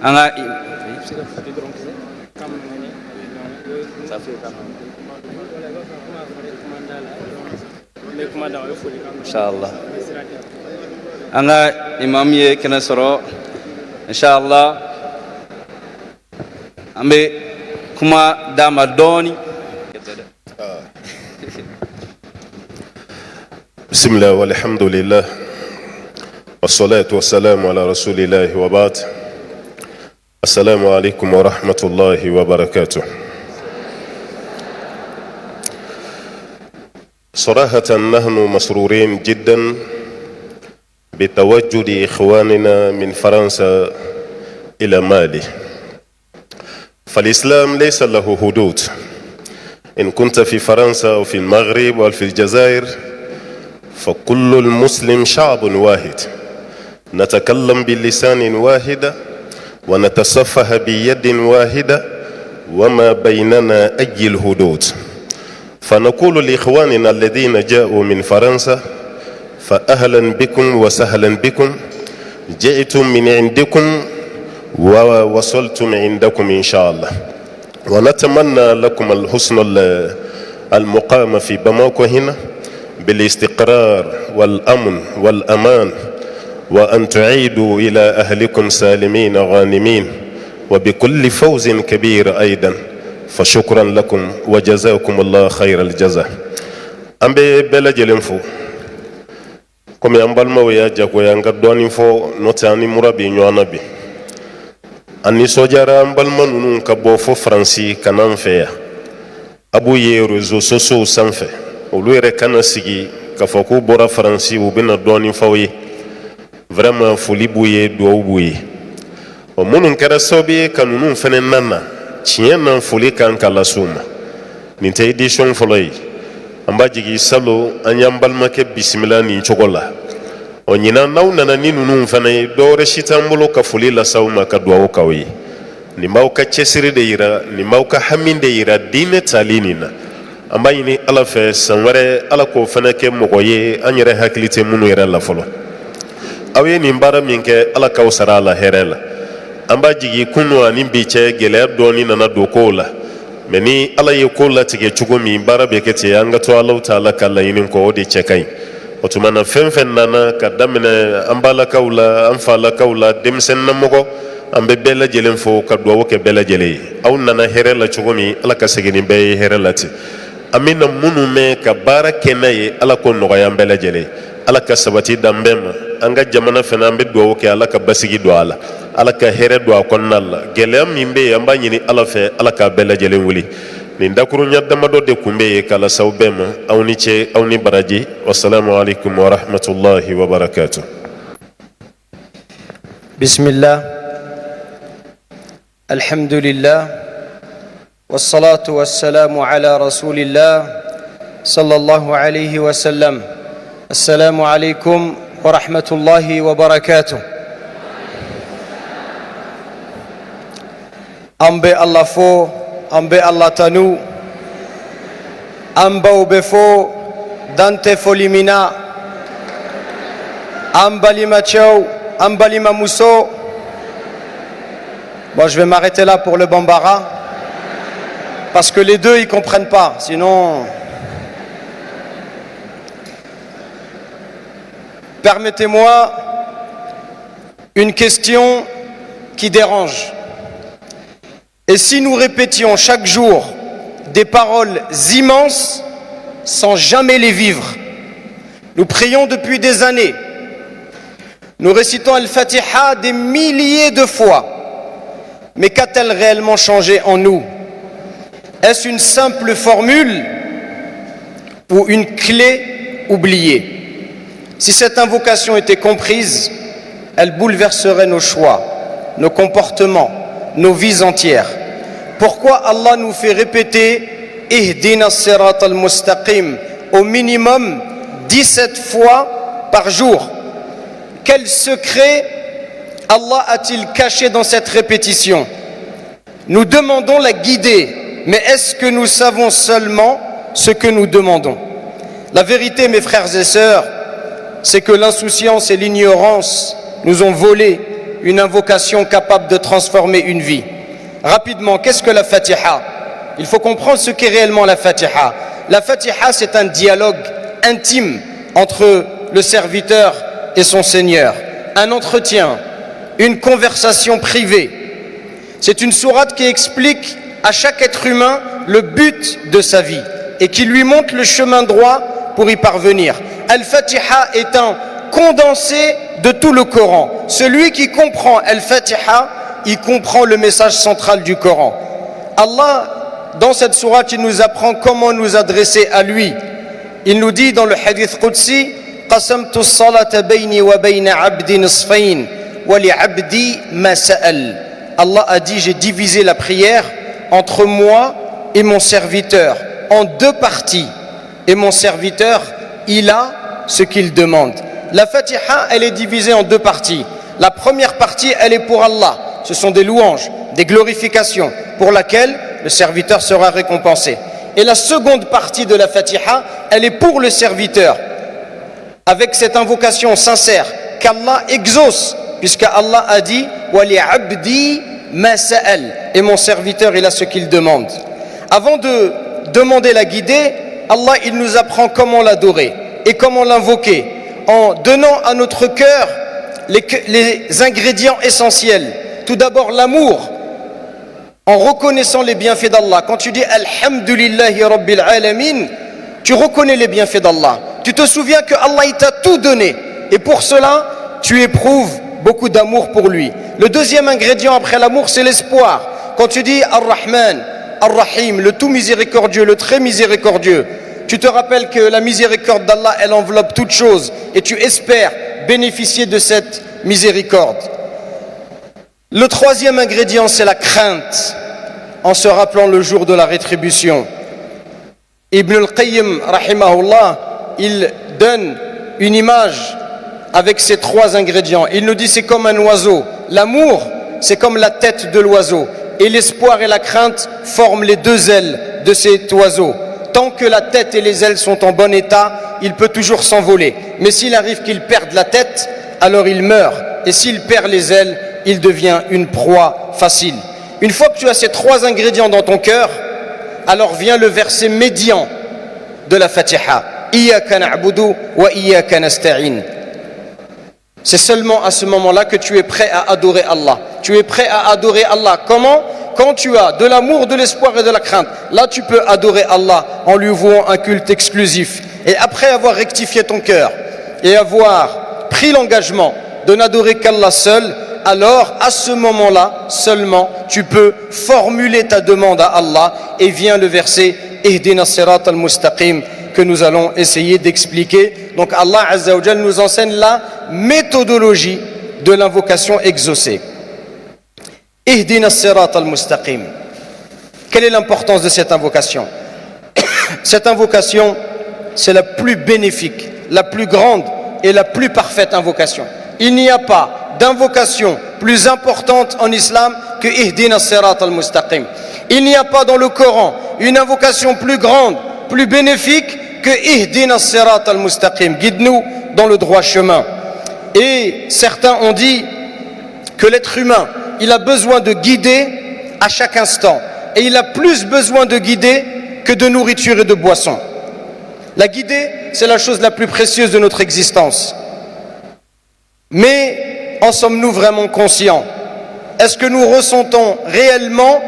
anga inshallah anga imam ye kena soro inshallah ambe kuma dama doni بسم الله والحمد لله والصلاة والسلام على رسول الله وبعد. السلام عليكم ورحمة الله وبركاته. صراحة نحن مسرورين جدا بتواجد إخواننا من فرنسا إلى مالي. فالإسلام ليس له حدود. إن كنت في فرنسا أو في المغرب أو في الجزائر فكل المسلم شعب واحد، نتكلم بلسان واحد ونتصفح بيد واحدة وما بيننا أي الحدود. فنقول لإخواننا الذين جاءوا من فرنسا فأهلا بكم وسهلا بكم، جئتم من عندكم ووصلتم عندكم إن شاء الله، ونتمنى لكم الحسن المقام في باماكو هنا بالاستقرار والأمن والأمان، وأن تعيدوا إلى أهلكم سالمين غانمين وبكل فوز كبير أيضا. فشكرا لكم وجزاكم الله خير الجزاء. أمبي بلا جلنفو كم ينبال مويا جاكو ينقدوني فو نوتاني مرابي نوانبي أني سوجارا أمبال منون كبوفو فرنسي كنان فيا أبو يروزو سوسو سنفي olu yɛrɛ kana sigi k'a fɔ k'u bɔra faransi u bɛna dɔɔnin f'aw ye. Vraiment foli b'u ye, duwawu b'u ye. Minnu kɛra sababu ye ka ninnu fɛnɛ nana, tiɲɛ na foli kan ka las'u ma. Nin tɛ édition fɔlɔ ye. An b'a jigin salo an y'an balimakɛ bisimila nin cogo la. Ɲinan n'aw nana ni ninnu fɛnɛ ye, dɔ wɛrɛ si t'an bolo ka foli las'aw ma ka duwawu k'aw ye. Nin b'aw ka cɛsiri de yira, nin b'aw ka hami de yira diinɛ tali nin na. An b'a ɲini Ala fɛ san wɛrɛ Ala k'o fana kɛ mɔgɔ ye an yɛrɛ hakili tɛ minnu yɛrɛ la fɔlɔ. Aw ye nin baara min kɛ Ala k'aw sara a la hɛrɛ la. An b'a jigin kunu ani bi cɛ gɛlɛya dɔɔni nana don kow la, mais ni Ala ye ko latigɛ cogo min baara bɛ kɛ ten an ka to Alahu Taala ka laɲini kɔ o de cɛ ka ɲi. O tuma na fɛn fɛn nana ka daminɛ an balakaw la, an falakaw la, denmisɛnninamɔgɔ an bɛ bɛɛ lajɛlen fo ka duwawu kɛ bɛɛ lajɛlen ye. Aw nana hɛrɛ la cogo min Ala ka segin ni bɛɛ ye hɛrɛ la ten. An bɛna minnu mɛn ka baara kɛ n'a ye Ala k'o nɔgɔya an bɛɛ lajɛlen. Ala ka sabati d'an bɛɛ ma. An ka jamana fana an bɛ duwawu kɛ Ala ka basigi don a la, Ala ka hɛrɛ don a kɔnɔna la. Gɛlɛya min bɛ yen an b'a ɲini Ala fɛ Ala k'a bɛɛ lajɛlen wuli. Nin dakuruɲa damadɔ de tun bɛ yen k'a lase aw bɛɛ ma. Aw ni ce, aw ni baraji. Wassalamu alaikum wa rahmatullahi wa barakatuh. Bismillah, alhamdulillah, wassalatu wassalamu ala rasulillah sallallahu alayhi wa sallam. Assalamu alaikum wa rahmatullahi wa barakatuh. Ambe Allah fo, ambe Allah tanu, amba ubefo, dante folimina, ambalima chau, ambalima mousso. Bon, je vais m'arrêter là pour le Bambara, parce que les deux ils comprennent pas, sinon. Permettez-moi une question qui dérange. Et si nous répétions chaque jour des paroles immenses sans jamais les vivre? Nous prions depuis des années. Nous récitons Al-Fatiha des milliers de fois. Mais qu'a-t-elle réellement changé en nous? Est-ce une simple formule ou une clé oubliée? Si cette invocation était comprise, elle bouleverserait nos choix, nos comportements, nos vies entières. Pourquoi Allah nous fait répéter Ihdina as-sirat al-mustaqim au minimum 17 fois par jour? Quel secret Allah a-t-il caché dans cette répétition? Nous demandons la guidée, mais est-ce que nous savons seulement ce que nous demandons? La vérité, mes frères et sœurs, c'est que l'insouciance et l'ignorance nous ont volé une invocation capable de transformer une vie. Rapidement, qu'est-ce que la Fatiha? Il faut comprendre ce qu'est réellement la Fatiha. La Fatiha, c'est un dialogue intime entre le serviteur et son Seigneur. Un entretien, une conversation privée. C'est une sourate qui explique à chaque être humain le but de sa vie et qui lui montre le chemin droit pour y parvenir. Al-Fatiha est un condensé de tout le Coran. Celui qui comprend Al-Fatiha, il comprend le message central du Coran. Allah, dans cette sourate, il nous apprend comment nous adresser à lui. Il nous dit dans le hadith Qudsi, قَسَمْتُ الصَّلَاةَ بَيْنِي وَبَيْنَ عَبْدِي نِصْفَيْنِ وَلِعَبْدِي مَا سَأَلَ. Allah a dit, j'ai divisé la prière entre moi et mon serviteur en deux parties. Et mon serviteur, il a ce qu'il demande. La Fatiha, elle est divisée en deux parties. La première partie, elle est pour Allah. Ce sont des louanges, des glorifications pour laquelle le serviteur sera récompensé. Et la seconde partie de la Fatiha, elle est pour le serviteur, avec cette invocation sincère qu'Allah exauce, puisque Allah a dit « Wa li abdi ma sa'al » et mon serviteur, il a ce qu'il demande. Avant de demander la guidée, Allah, il nous apprend comment l'adorer et comment l'invoquer, en donnant à notre cœur les ingrédients essentiels. Tout d'abord l'amour, en reconnaissant les bienfaits d'Allah. Quand tu dis Alhamdulillahi Rabbil Alamin, tu reconnais les bienfaits d'Allah. Tu te souviens que Allah il t'a tout donné. Et pour cela, tu éprouves beaucoup d'amour pour lui. Le deuxième ingrédient après l'amour, c'est l'espoir. Quand tu dis Ar-Rahman, Ar-Rahim, le tout miséricordieux, le très miséricordieux, tu te rappelles que la miséricorde d'Allah, elle enveloppe toute chose. Et tu espères bénéficier de cette miséricorde. Le troisième ingrédient, c'est la crainte, en se rappelant le jour de la rétribution. Ibn al-Qayyim, rahimahullah, il donne une image avec ces trois ingrédients. Il nous dit c'est comme un oiseau. L'amour, c'est comme la tête de l'oiseau. Et l'espoir et la crainte forment les deux ailes de cet oiseau. Tant que la tête et les ailes sont en bon état, il peut toujours s'envoler. Mais s'il arrive qu'il perde la tête, alors il meurt. Et s'il perd les ailes, il devient une proie facile. Une fois que tu as ces trois ingrédients dans ton cœur, alors vient le verset médian de la Fatiha. Iyyaka na'budu wa iyyaka nasta'in. C'est seulement à ce moment-là que tu es prêt à adorer Allah. Tu es prêt à adorer Allah. Comment? Quand tu as de l'amour, de l'espoir et de la crainte. Là, tu peux adorer Allah en lui vouant un culte exclusif. Et après avoir rectifié ton cœur et avoir pris l'engagement de n'adorer qu'Allah seul, alors à ce moment-là seulement tu peux formuler ta demande à Allah. Et vient le verset Ihdina sirat al-mustaqim que nous allons essayer d'expliquer. Donc Allah Azza wa Jal nous enseigne la méthodologie de l'invocation exaucée. Ihdina sirat al-mustaqim. Quelle est l'importance de cette invocation? Cette invocation, c'est la plus bénéfique, la plus grande et la plus parfaite invocation. Il n'y a pas d'invocation plus importante en islam que Ihdina sirat al-mustaqim. Il n'y a pas dans le Coran une invocation plus grande, plus bénéfique que Ihdina sirat al-mustaqim. Guide-nous dans le droit chemin. Et certains ont dit que l'être humain, il a besoin de guider à chaque instant. Et il a plus besoin de guider que de nourriture et de boisson. La guidée, c'est la chose la plus précieuse de notre existence. Mais en sommes-nous vraiment conscients? Est-ce que nous ressentons réellement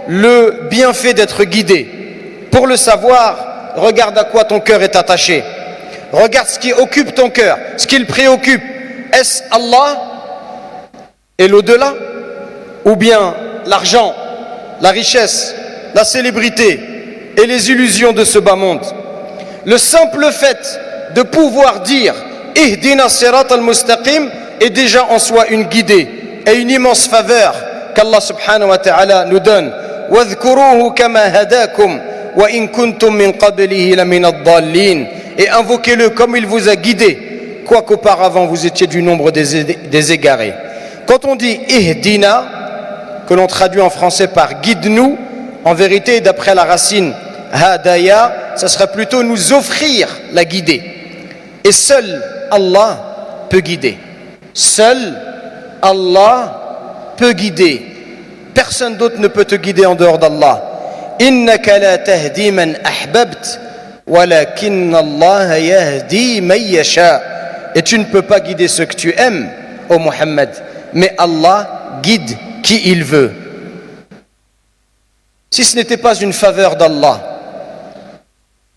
le bienfait d'être guidés? Pour le savoir, regarde à quoi ton cœur est attaché. Regarde ce qui occupe ton cœur, ce qui le préoccupe. Est-ce Allah et l'au-delà? Ou bien l'argent, la richesse, la célébrité et les illusions de ce bas monde? Le simple fait de pouvoir dire Ihdina sirat al-mustaqim est déjà en soi une guidée et une immense faveur qu'Allah subhanahu wa ta'ala nous donne. Wadhkuruhu kama hadakum wa in kuntum min qablihi la min ad-dallin. Et invoquez-le comme il vous a guidé, quoiqu'auparavant vous étiez du nombre des égarés. Quand on dit Ihdina, que l'on traduit en français par guide-nous, en vérité, d'après la racine hadaya, ça serait plutôt nous offrir la guidée. Et seul Allah peut guider. Seul Allah peut guider. Personne d'autre ne peut te guider en dehors d'Allah. Innaka la tahdi man ahbabt, walakinna Allah yahdi man yasha. Et tu ne peux pas guider ceux que tu aimes, ô Muhammad, mais Allah guide qui il veut. Si ce n'était pas une faveur d'Allah,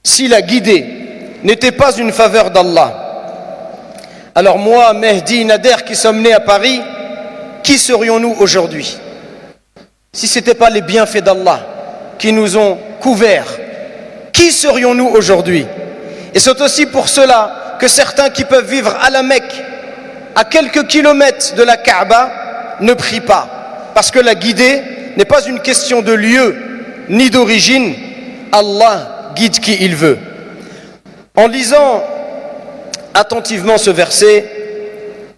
si la guidée n'était pas une faveur d'Allah, alors moi, Mehdi, Nader, qui sommes nés à Paris, qui serions-nous aujourd'hui? Si ce n'était pas les bienfaits d'Allah qui nous ont couverts, qui serions-nous aujourd'hui? Et c'est aussi pour cela que certains qui peuvent vivre à la Mecque, à quelques kilomètres de la Kaaba, ne prient pas. Parce que la guidée n'est pas une question de lieu ni d'origine. Allah guide qui il veut. En lisant attentivement ce verset,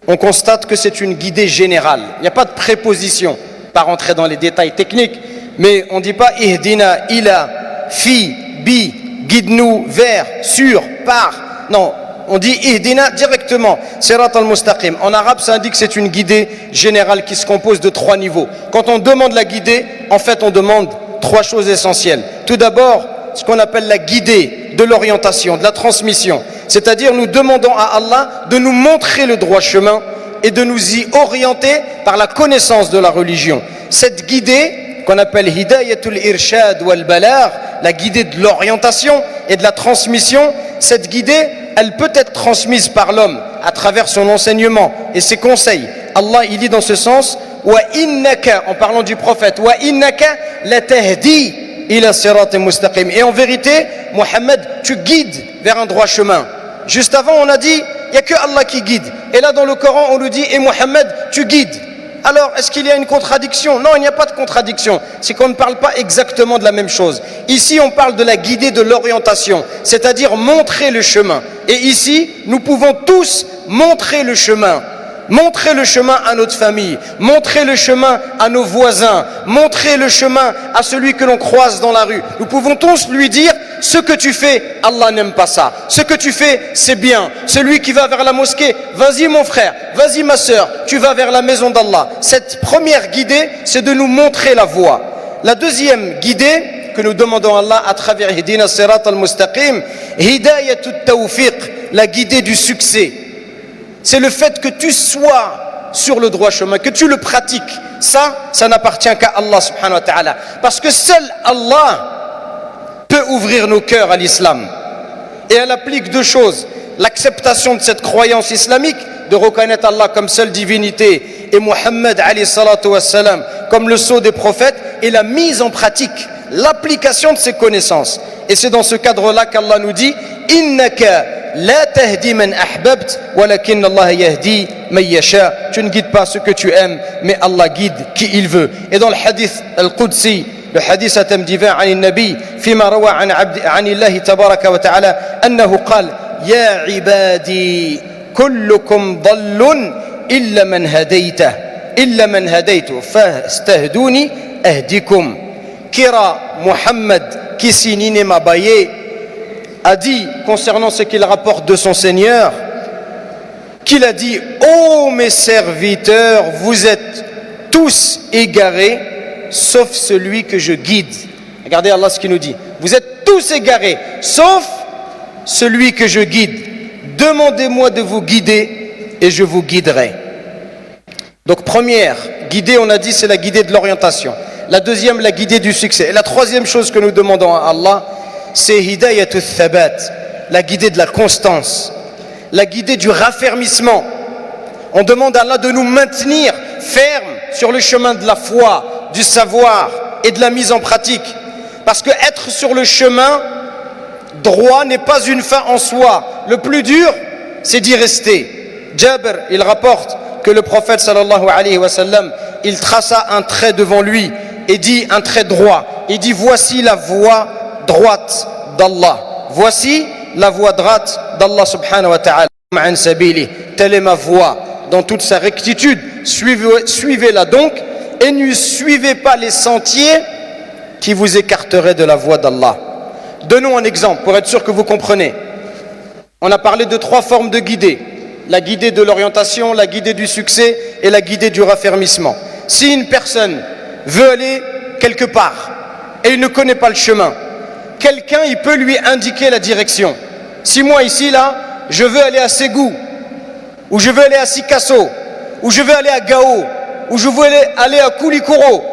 on constate que c'est une guidée générale. Il n'y a pas de préposition, pas rentrer dans les détails techniques, mais on ne dit pas ihdina, ila, fi, bi, guide-nous vers, sur, par. Non, on dit ihdina directement, sirat al-mustaqim. En arabe, ça indique que c'est une guidée générale qui se compose de 3 niveaux. Quand on demande la guidée, en fait, on demande 3 choses essentielles. Tout d'abord, ce qu'on appelle la guidée de l'orientation, de la transmission. C'est-à-dire, nous demandons à Allah de nous montrer le droit chemin et de nous y orienter par la connaissance de la religion. Cette guidée, qu'on appelle hidayatul irshad wal balagh, la guidée de l'orientation et de la transmission, cette guidée, elle peut être transmise par l'homme à travers son enseignement et ses conseils. Allah, il dit dans ce sens, wa innaka, en parlant du prophète, wa innaka la tahdi ila siratin mustaqim. Et en vérité, Mohammed, tu guides vers un droit chemin. Juste avant, on a dit, il n'y a que Allah qui guide. Et là, dans le Coran, on nous dit, et Mohammed, tu guides. Alors, est-ce qu'il y a une contradiction? Non, il n'y a pas de contradiction. C'est qu'on ne parle pas exactement de la même chose. Ici, on parle de la guidée de l'orientation, c'est-à-dire montrer le chemin. Et ici, nous pouvons tous montrer le chemin. Montrer le chemin à notre famille, montrer le chemin à nos voisins, montrer le chemin à celui que l'on croise dans la rue. Nous pouvons tous lui dire, ce que tu fais, Allah n'aime pas ça. Ce que tu fais, c'est bien. Celui qui va vers la mosquée, vas-y mon frère, vas-y ma sœur, tu vas vers la maison d'Allah. Cette première guidée, c'est de nous montrer la voie. La deuxième guidée que nous demandons à Allah à travers Hidina Sirat al-Mustaqim, Hidayatut Tawfiq, la guidée du succès. C'est le fait que tu sois sur le droit chemin, que tu le pratiques. Ça n'appartient qu'à Allah subhanahu wa ta'ala. Parce que seul Allah peut ouvrir nos cœurs à l'islam. Et elle applique 2 choses. L'acceptation de cette croyance islamique, de reconnaître Allah comme seule divinité, et Muhammad alayhi salatu wassalam comme le sceau des prophètes, et la mise en pratique, l'application de ces connaissances. Et c'est dans ce cadre-là qu'Allah nous dit « Innaka la tahdi man ahbabt, walakin Allah yahdi man yasha » Tu ne guides pas ce que tu aimes, mais Allah guide qui il veut. Et dans le hadith al-Qudsi, le hadith à thème divin عن النبي فيما روى عن الله تبارك وتعالى أنه قال يا عبادي كلكم ضل إلا من هديته فاستهدوني أهدكم. Kira Muhammad Kissinine Mabaye a dit concernant ce qu'il rapporte de son Seigneur, qu'il a dit: ô mes serviteurs, vous êtes tous égarés sauf celui que je guide. Regardez Allah ce qu'il nous dit: vous êtes tous égarés sauf celui que je guide. Demandez-moi de vous guider et je vous guiderai. Donc première guidée, on a dit, c'est la guidée de l'orientation. La deuxième, la guidée du succès. Et la troisième chose que nous demandons à Allah, c'est hidayatut thabat, la guidée de la constance, la guidée du raffermissement. On demande à Allah de nous maintenir fermes sur le chemin de la foi, du savoir et de la mise en pratique. Parce que être sur le chemin droit n'est pas une fin en soi. Le plus dur, c'est d'y rester. Jabir, il rapporte que le prophète sallallahu alayhi wa sallam, il traça un trait devant lui et dit, un trait droit, il dit: voici la voie droite d'Allah, voici la voie droite d'Allah subhanahu wa ta'ala, telle est ma voie dans toute sa rectitude, suivez-la donc et ne suivez pas les sentiers qui vous écarteraient de la voie d'Allah. Donnons un exemple pour être sûr que vous comprenez. On a parlé de 3 formes de guidée: la guidée de l'orientation, la guidée du succès et la guider du raffermissement. Si une personne veut aller quelque part et il ne connaît pas le chemin, quelqu'un il peut lui indiquer la direction. Si moi ici là, je veux aller à Ségou, ou je veux aller à Sikasso, ou je veux aller à Gao, ou je veux aller à Koulikoro,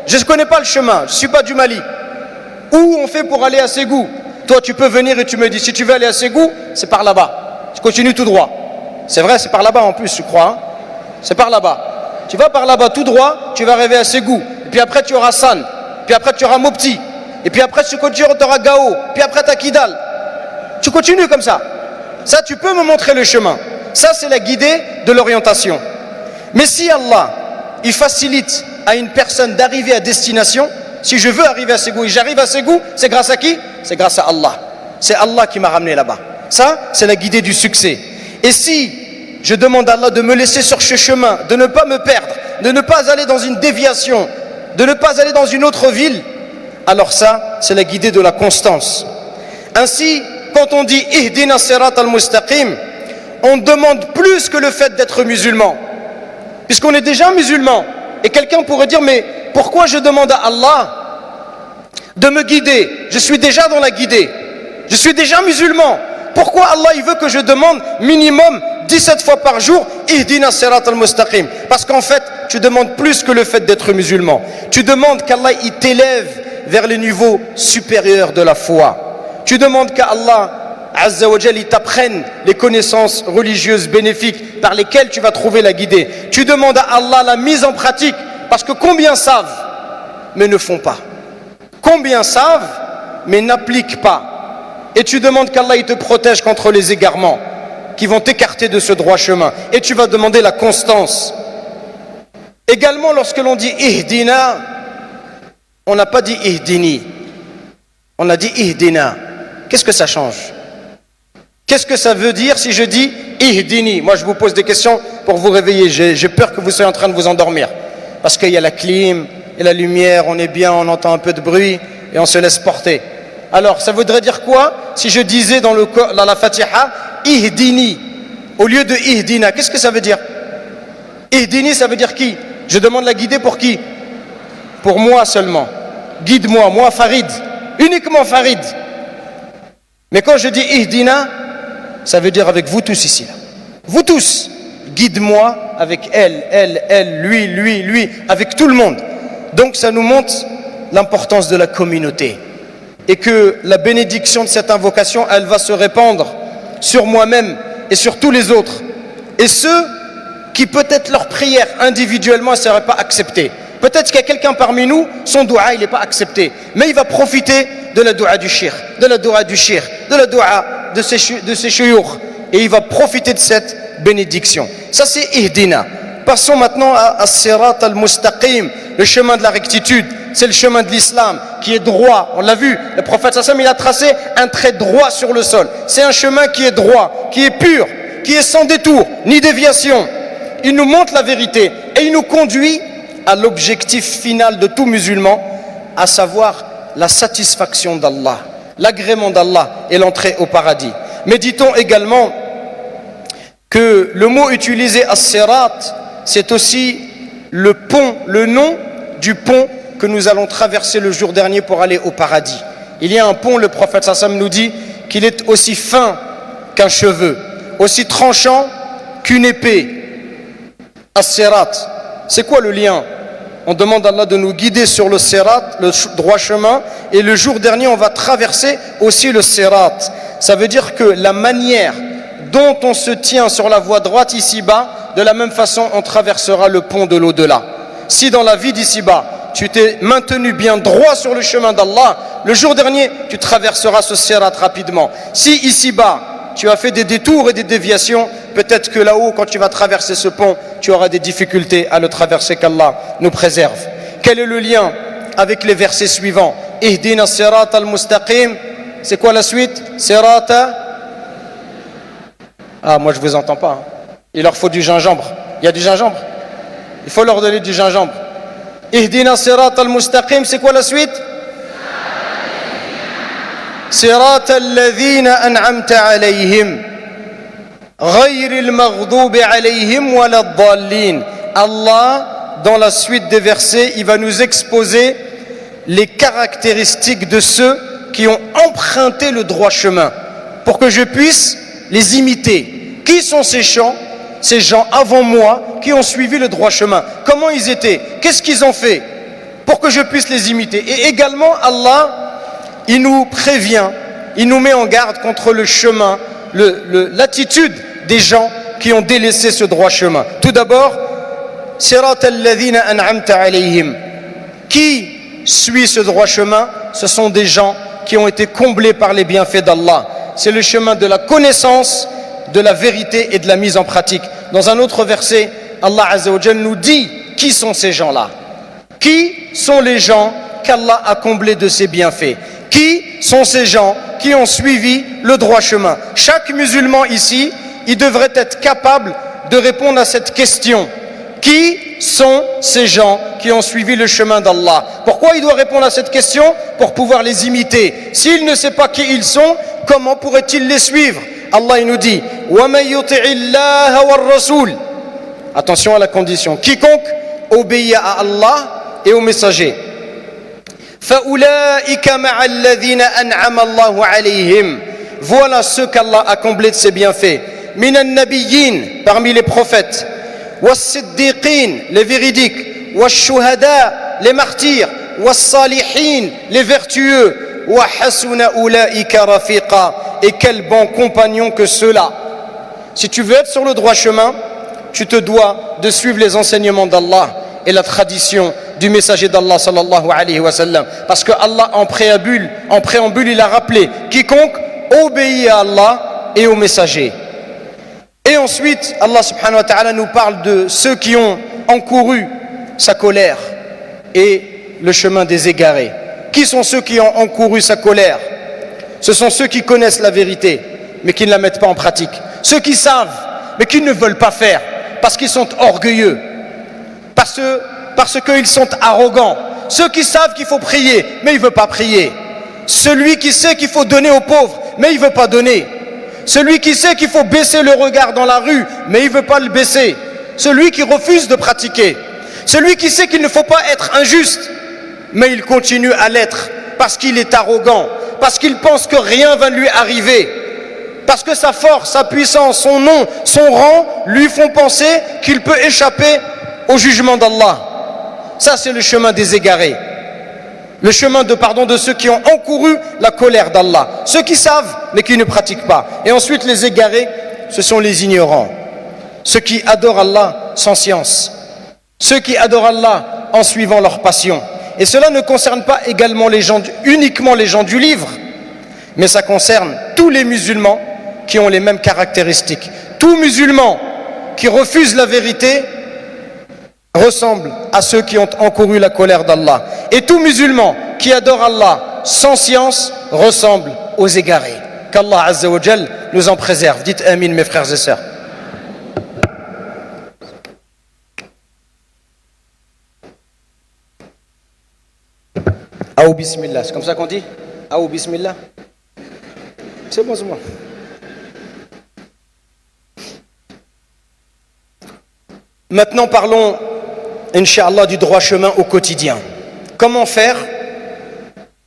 je ne connais pas le chemin, je ne suis pas du Mali. Où on fait pour aller à Ségou? Toi tu peux venir et tu me dis, si tu veux aller à Ségou, c'est par là-bas. Tu continues tout droit. C'est vrai, c'est par là-bas en plus, je crois. Hein? C'est par là-bas. Tu vas par là-bas tout droit, tu vas arriver à Ségou. Et puis après tu auras San, puis après tu auras Mopti, et puis après tu auras Gao, puis après tu as Kidal. Tu continues comme ça. Ça, tu peux me montrer le chemin. Ça, c'est la guidée de l'orientation. Mais si Allah, il facilite à une personne d'arriver à destination, si je veux arriver à Ségou et j'arrive à Ségou, c'est grâce à qui? C'est grâce à Allah. C'est Allah qui m'a ramené là-bas. Ça, c'est la guidée du succès. Et si je demande à Allah de me laisser sur ce chemin, de ne pas me perdre, de ne pas aller dans une déviation, de ne pas aller dans une autre ville, alors ça, c'est la guidée de la constance. Ainsi, quand on dit « Ihdina sirat al-mustaqim », on demande plus que le fait d'être musulman. Puisqu'on est déjà musulman. Et quelqu'un pourrait dire « Mais pourquoi je demande à Allah de me guider? Je suis déjà dans la guidée. Je suis déjà musulman. Pourquoi Allah il veut que je demande minimum 17 fois par jour « Ihdina sirat al-mustaqim » Parce qu'en fait, tu demandes plus que le fait d'être musulman. Tu demandes qu'Allah il t'élève vers les niveaux supérieurs de la foi. Tu demandes qu'Allah Azza wa Jal, il t'apprenne les connaissances religieuses bénéfiques par lesquelles tu vas trouver la guidée. Tu demandes à Allah la mise en pratique, parce que combien savent, mais ne font pas. Combien savent, mais n'appliquent pas. Et tu demandes qu'Allah il te protège contre les égarements qui vont t'écarter de ce droit chemin. Et tu vas demander la constance. Également, lorsque l'on dit Ihdina, on n'a pas dit Ihdini. On a dit Ihdina. Qu'est-ce que ça change? Qu'est-ce que ça veut dire si je dis Ihdini? Moi je vous pose des questions pour vous réveiller. J'ai peur que vous soyez en train de vous endormir. Parce qu'il y a la clim et la lumière, on est bien, on entend un peu de bruit et on se laisse porter. Alors ça voudrait dire quoi si je disais dans la Fatiha Ihdini au lieu de Ihdina? Qu'est-ce que ça veut dire? Ihdini, ça veut dire qui? Je demande la guidée pour qui? Pour moi seulement. Guide-moi, moi Farid. Uniquement Farid. Mais quand je dis Ihdina, ça veut dire avec vous tous ici. Là. Vous tous, guide-moi avec elle, lui, avec tout le monde. Donc ça nous montre l'importance de la communauté. Et que la bénédiction de cette invocation, elle va se répandre sur moi-même et sur tous les autres. Et ceux qui peut-être leur prière individuellement ne seraient pas acceptée. Peut-être qu'il y a quelqu'un parmi nous, son doua il n'est pas accepté. Mais il va profiter de la doua du shir, de la doua du shir, de la doua de ses chouyours. Et il va profiter de cette bénédiction. Ça c'est Ihdina. Passons maintenant à Sirat al-Mustaqim, le chemin de la rectitude. C'est le chemin de l'islam qui est droit. On l'a vu, le prophète sallam il a tracé un trait droit sur le sol. C'est un chemin qui est droit, qui est pur, qui est sans détour, ni déviation. Il nous montre la vérité et il nous conduit à l'objectif final de tout musulman, à savoir la satisfaction d'Allah, l'agrément d'Allah et l'entrée au paradis. Mais dit-on également que le mot utilisé as-sirat, c'est aussi le pont, le nom du pont que nous allons traverser le jour dernier pour aller au paradis. Il y a un pont, le prophète sallam nous dit qu'il est aussi fin qu'un cheveu, aussi tranchant qu'une épée. As-sirat, c'est quoi le lien? On demande à Allah de nous guider sur le sirat, le droit chemin, et le jour dernier on va traverser aussi le sirat. Ça veut dire que la manière dont on se tient sur la voie droite ici-bas, de la même façon on traversera le pont de l'au-delà. Si dans la vie d'ici-bas tu t'es maintenu bien droit sur le chemin d'Allah, le jour dernier tu traverseras ce sirat rapidement. Si ici-bas tu as fait des détours et des déviations, peut-être que là-haut, quand tu vas traverser ce pont, tu auras des difficultés à le traverser, qu'Allah nous préserve. Quel est le lien avec les versets suivants? Ihdina sirat al-mustaqim. C'est quoi la suite? Sirata. Ah, moi je vous entends pas. Il leur faut du gingembre. Il y a du gingembre? Il faut leur donner du gingembre. Ihdina sirat al-mustaqim, c'est quoi la suite? صراط الذين أنعمت عليهم غير المغضوب عليهم ولا الضالين Allah, dans la suite des versets, il va nous exposer les caractéristiques de ceux qui ont emprunté le droit chemin, pour que je puisse les imiter. Qui sont ces gens avant moi qui ont suivi le droit chemin? Comment ils étaient? Qu'est-ce qu'ils ont fait? Pour que je puisse les imiter. Et également, Allah, il nous prévient, il nous met en garde contre le chemin, l'attitude des gens qui ont délaissé ce droit chemin. Tout d'abord, Sirat alladhina an'amta alayhim. Qui suit ce droit chemin? Ce sont des gens qui ont été comblés par les bienfaits d'Allah. C'est le chemin de la connaissance, de la vérité et de la mise en pratique. Dans un autre verset, Allah Azza wa Jalla nous dit qui sont ces gens-là. Qui sont les gens qu'Allah a comblés de ses bienfaits? Qui sont ces gens qui ont suivi le droit chemin? Chaque musulman ici, il devrait être capable de répondre à cette question. Qui sont ces gens qui ont suivi le chemin d'Allah? Pourquoi il doit répondre à cette question? Pour pouvoir les imiter. S'il ne sait pas qui ils sont, comment pourrait-il les suivre? Allah il nous dit وَمَن يُطِعِ اللَّهَ وَالرَّسُولَ. Attention à la condition. Quiconque obéit à Allah et aux messagers. فَأُولَٰئِكَ مَعَ الَّذِينَ أَنْعَمَ اللَّهُ عَلَيْهِمْ. Voilà ceux qu'Allah a comblés de ses bienfaits. مِنَ النَّبِيِّينَ, parmi les prophètes. وَالصِّدِّيقِينَ, les véridiques. وَالشُّهَدَاء, les martyrs. وَالصَّالِحِينَ, les vertueux. وَحَسُنَ أُولَٰئِكَ رَفِيقًا. Et quel bon compagnon que ceux-là. Si tu veux être sur le droit chemin, tu te dois de suivre les enseignements d'Allah et la tradition du messager d'Allah sallallahu alayhi wa sallam. Parce que Allah en préambule, il a rappelé quiconque obéit à Allah et au messager. Et ensuite, Allah subhanahu wa ta'ala nous parle de ceux qui ont encouru sa colère et le chemin des égarés. Qui sont ceux qui ont encouru sa colère? Ce sont ceux qui connaissent la vérité, mais qui ne la mettent pas en pratique. Ceux qui savent, mais qui ne veulent pas faire, parce qu'ils sont orgueilleux, parce qu'ils sont arrogants. Ceux qui savent qu'il faut prier, mais il ne veut pas prier. Celui qui sait qu'il faut donner aux pauvres, mais il ne veut pas donner. Celui qui sait qu'il faut baisser le regard dans la rue, mais il ne veut pas le baisser. Celui qui refuse de pratiquer. Celui qui sait qu'il ne faut pas être injuste, mais il continue à l'être, parce qu'il est arrogant. Parce qu'il pense que rien va lui arriver, parce que sa force, sa puissance, son nom, son rang lui font penser qu'il peut échapper au jugement d'Allah. Ça c'est le chemin des égarés, le chemin de ceux qui ont encouru la colère d'Allah, ceux qui savent mais qui ne pratiquent pas. Et ensuite les égarés, ce sont les ignorants, ceux qui adorent Allah sans science, ceux qui adorent Allah en suivant leur passion. Et cela ne concerne pas également uniquement les gens du livre, mais ça concerne tous les musulmans qui ont les mêmes caractéristiques. Tout musulman qui refuse la vérité ressemble à ceux qui ont encouru la colère d'Allah. Et tout musulman qui adore Allah sans science ressemble aux égarés. Qu'Allah Azza wa Jal nous en préserve. Dites Amin mes frères et sœurs. Aou bismillah, c'est comme ça qu'on dit? Aou bismillah. C'est bon, c'est bon. Maintenant parlons, Inch'Allah, du droit chemin au quotidien. Comment faire?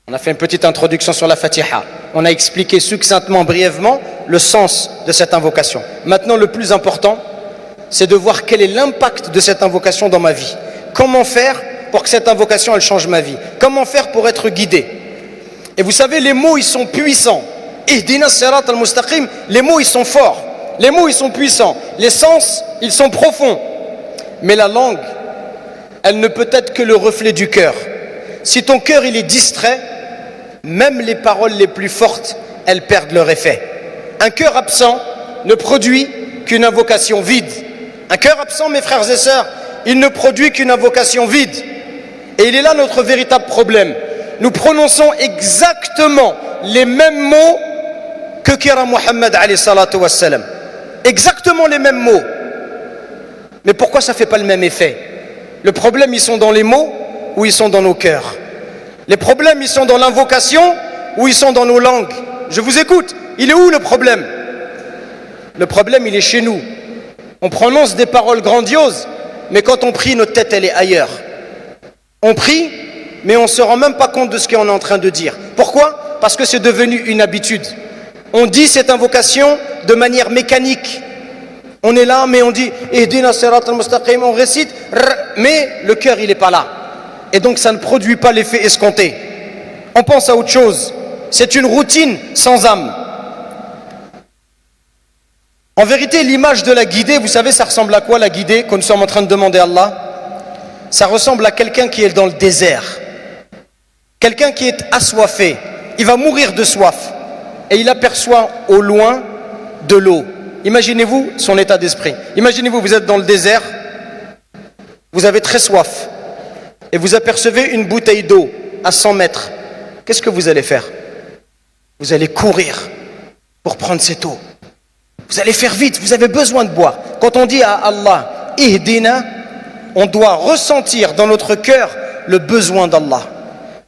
On a fait une petite introduction sur la Fatiha. On a expliqué succinctement, brièvement, le sens de cette invocation. Maintenant, le plus important, c'est de voir quel est l'impact de cette invocation dans ma vie. Comment faire pour que cette invocation elle change ma vie? Comment faire pour être guidé? Et vous savez, les mots ils sont puissants. Ihdina sirat al-mustaqim, les mots ils sont forts, les mots ils sont puissants, les sens ils sont profonds. Mais la langue, elle ne peut être que le reflet du cœur. Si ton cœur il est distrait, même les paroles les plus fortes, elles perdent leur effet. Un cœur absent ne produit qu'une invocation vide. Un cœur absent, mes frères et sœurs, il ne produit qu'une invocation vide. Et il est là notre véritable problème. Nous prononçons exactement les mêmes mots que Kira Muhammad alayhi salatu wassalam. Exactement les mêmes mots. Mais pourquoi ça ne fait pas le même effet? Le problème, ils sont dans les mots ou ils sont dans nos cœurs? Les problèmes, ils sont dans l'invocation ou ils sont dans nos langues? Je vous écoute. Il est où le problème? Le problème, il est chez nous. On prononce des paroles grandioses, mais quand on prie, notre tête, elle est ailleurs. On prie, mais on ne se rend même pas compte de ce qu'on est en train de dire. Pourquoi? Parce que c'est devenu une habitude. On dit cette invocation de manière mécanique. On est là, mais on dit « Ihdina siratal mustaqim », on récite, mais le cœur, il n'est pas là. Et donc, ça ne produit pas l'effet escompté. On pense à autre chose. C'est une routine sans âme. En vérité, l'image de la guidée, vous savez, ça ressemble à quoi la guidée, quand nous sommes en train de demander à Allah? Ça ressemble à quelqu'un qui est dans le désert. Quelqu'un qui est assoiffé. Il va mourir de soif. Et il aperçoit au loin de l'eau. Imaginez-vous son état d'esprit. Imaginez-vous, vous êtes dans le désert, vous avez très soif. Et vous apercevez une bouteille d'eau à 100 mètres. Qu'est-ce que vous allez faire? Vous allez courir pour prendre cette eau. Vous allez faire vite, vous avez besoin de boire. Quand on dit à Allah, Ihdina, on doit ressentir dans notre cœur le besoin d'Allah,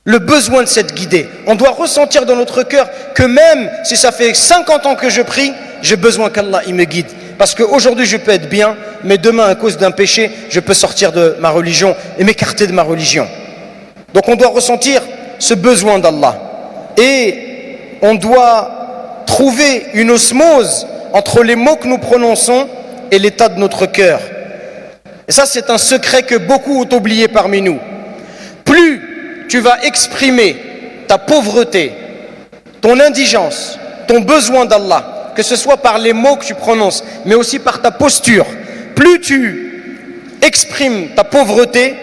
le besoin de cette guidée. On doit ressentir dans notre cœur que même si ça fait 50 ans que je prie, j'ai besoin qu'Allah il me guide. Parce qu'aujourd'hui je peux être bien, mais demain à cause d'un péché, je peux sortir de ma religion et m'écarter de ma religion. Donc on doit ressentir ce besoin d'Allah. Et on doit trouver une osmose entre les mots que nous prononçons et l'état de notre cœur. Et ça, c'est un secret que beaucoup ont oublié parmi nous. Plus tu vas exprimer ta pauvreté, ton indigence, ton besoin d'Allah, que ce soit par les mots que tu prononces, mais aussi par ta posture, plus tu exprimes ta pauvreté,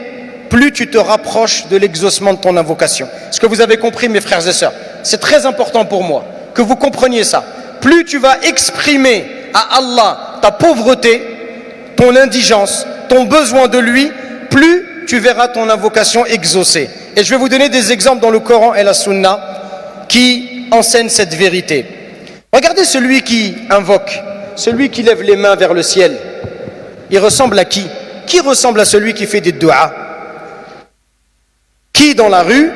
plus tu te rapproches de l'exaucement de ton invocation. Est-ce que vous avez compris, mes frères et sœurs? C'est très important pour moi que vous compreniez ça. Plus tu vas exprimer à Allah ta pauvreté, ton indigence, ton besoin de lui, plus tu verras ton invocation exaucée. Et je vais vous donner des exemples dans le Coran et la Sunna qui enseignent cette vérité. Regardez celui qui invoque, celui qui lève les mains vers le ciel. Il ressemble à qui? Qui ressemble à celui qui fait des du'as? Qui dans la rue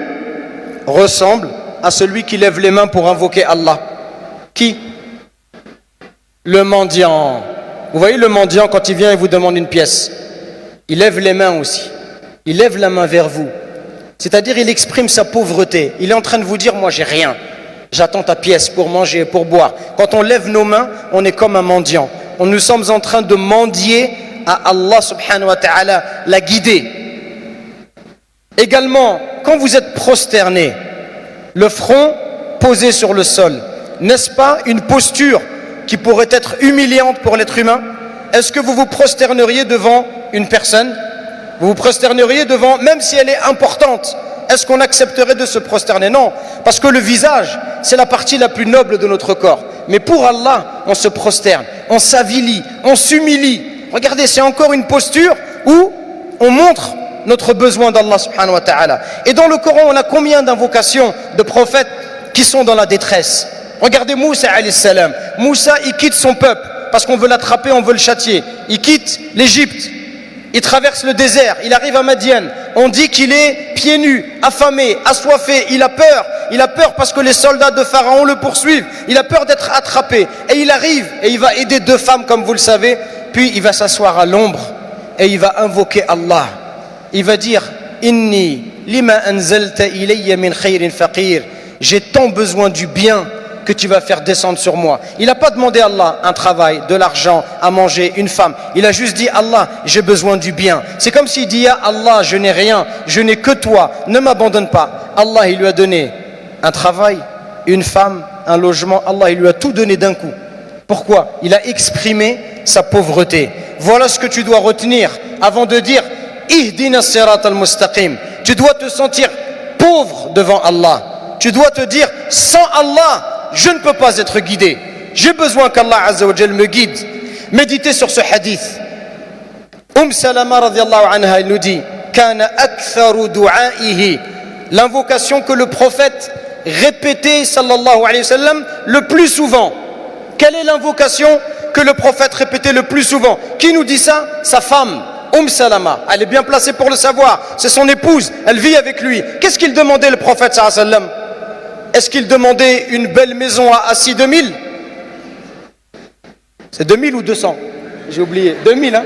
ressemble à celui qui lève les mains pour invoquer Allah? Qui? Le mendiant. Vous voyez le mendiant quand il vient et vous demande une pièce, il lève les mains aussi. Il lève la main vers vous. C'est-à-dire il exprime sa pauvreté. Il est en train de vous dire, moi j'ai rien. J'attends ta pièce pour manger et pour boire. Quand on lève nos mains, on est comme un mendiant. Nous sommes en train de mendier à Allah subhanahu wa ta'ala, la guider. Également, quand vous êtes prosterné, le front posé sur le sol, n'est-ce pas une posture qui pourrait être humiliante pour l'être humain? Est-ce que vous vous prosterneriez devant une personne? Vous vous prosterneriez devant, même si elle est importante? Est-ce qu'on accepterait de se prosterner? Non, parce que le visage, c'est la partie la plus noble de notre corps. Mais pour Allah, on se prosterne, on s'avilit, on s'humilie. Regardez, c'est encore une posture où on montre notre besoin d'Allah subhanahu wa ta'ala. Et dans le Coran, on a combien d'invocations de prophètes qui sont dans la détresse? Regardez Moussa alayhi salam. Moussa, il quitte son peuple parce qu'on veut l'attraper, on veut le châtier. Il quitte l'Égypte. Il traverse le désert, il arrive à Madian. On dit qu'il est pieds nus, affamé, assoiffé, il a peur. Il a peur parce que les soldats de Pharaon le poursuivent. Il a peur d'être attrapé. Et il arrive et il va aider deux femmes comme vous le savez. Puis il va s'asseoir à l'ombre et il va invoquer Allah. Il va dire « Inni lima anzalta ilayya min khayrin faqir » j'ai tant besoin du bien que tu vas faire descendre sur moi. Il n'a pas demandé à Allah un travail, de l'argent, à manger, une femme. Il a juste dit Allah, j'ai besoin du bien. C'est comme s'il dit à Allah, je n'ai rien, je n'ai que toi, ne m'abandonne pas. Allah, il lui a donné un travail, une femme, un logement. Allah, il lui a tout donné d'un coup. Pourquoi? Il a exprimé sa pauvreté. Voilà ce que tu dois retenir avant de dire Ihdina siratal mustaqim. Tu dois te sentir pauvre devant Allah. Tu dois te dire, sans Allah, je ne peux pas être guidé. J'ai besoin qu'Allah Azza wa Jal me guide. Méditez sur ce hadith. Salama radiallahu anha, elle nous dit, Kana aktharu du'aihi, l'invocation que le prophète répétait, sallallahu alayhi wa sallam, le plus souvent. Quelle est l'invocation que le prophète répétait le plus souvent? Qui nous dit ça? Sa femme. Salama, elle est bien placée pour le savoir. C'est son épouse, elle vit avec lui. Qu'est-ce qu'il demandait le prophète sallallahu alayhi wa sallam? Est-ce qu'il demandait une belle maison à Assis 2000? C'est 2000 ou 200? J'ai oublié. 2000, hein?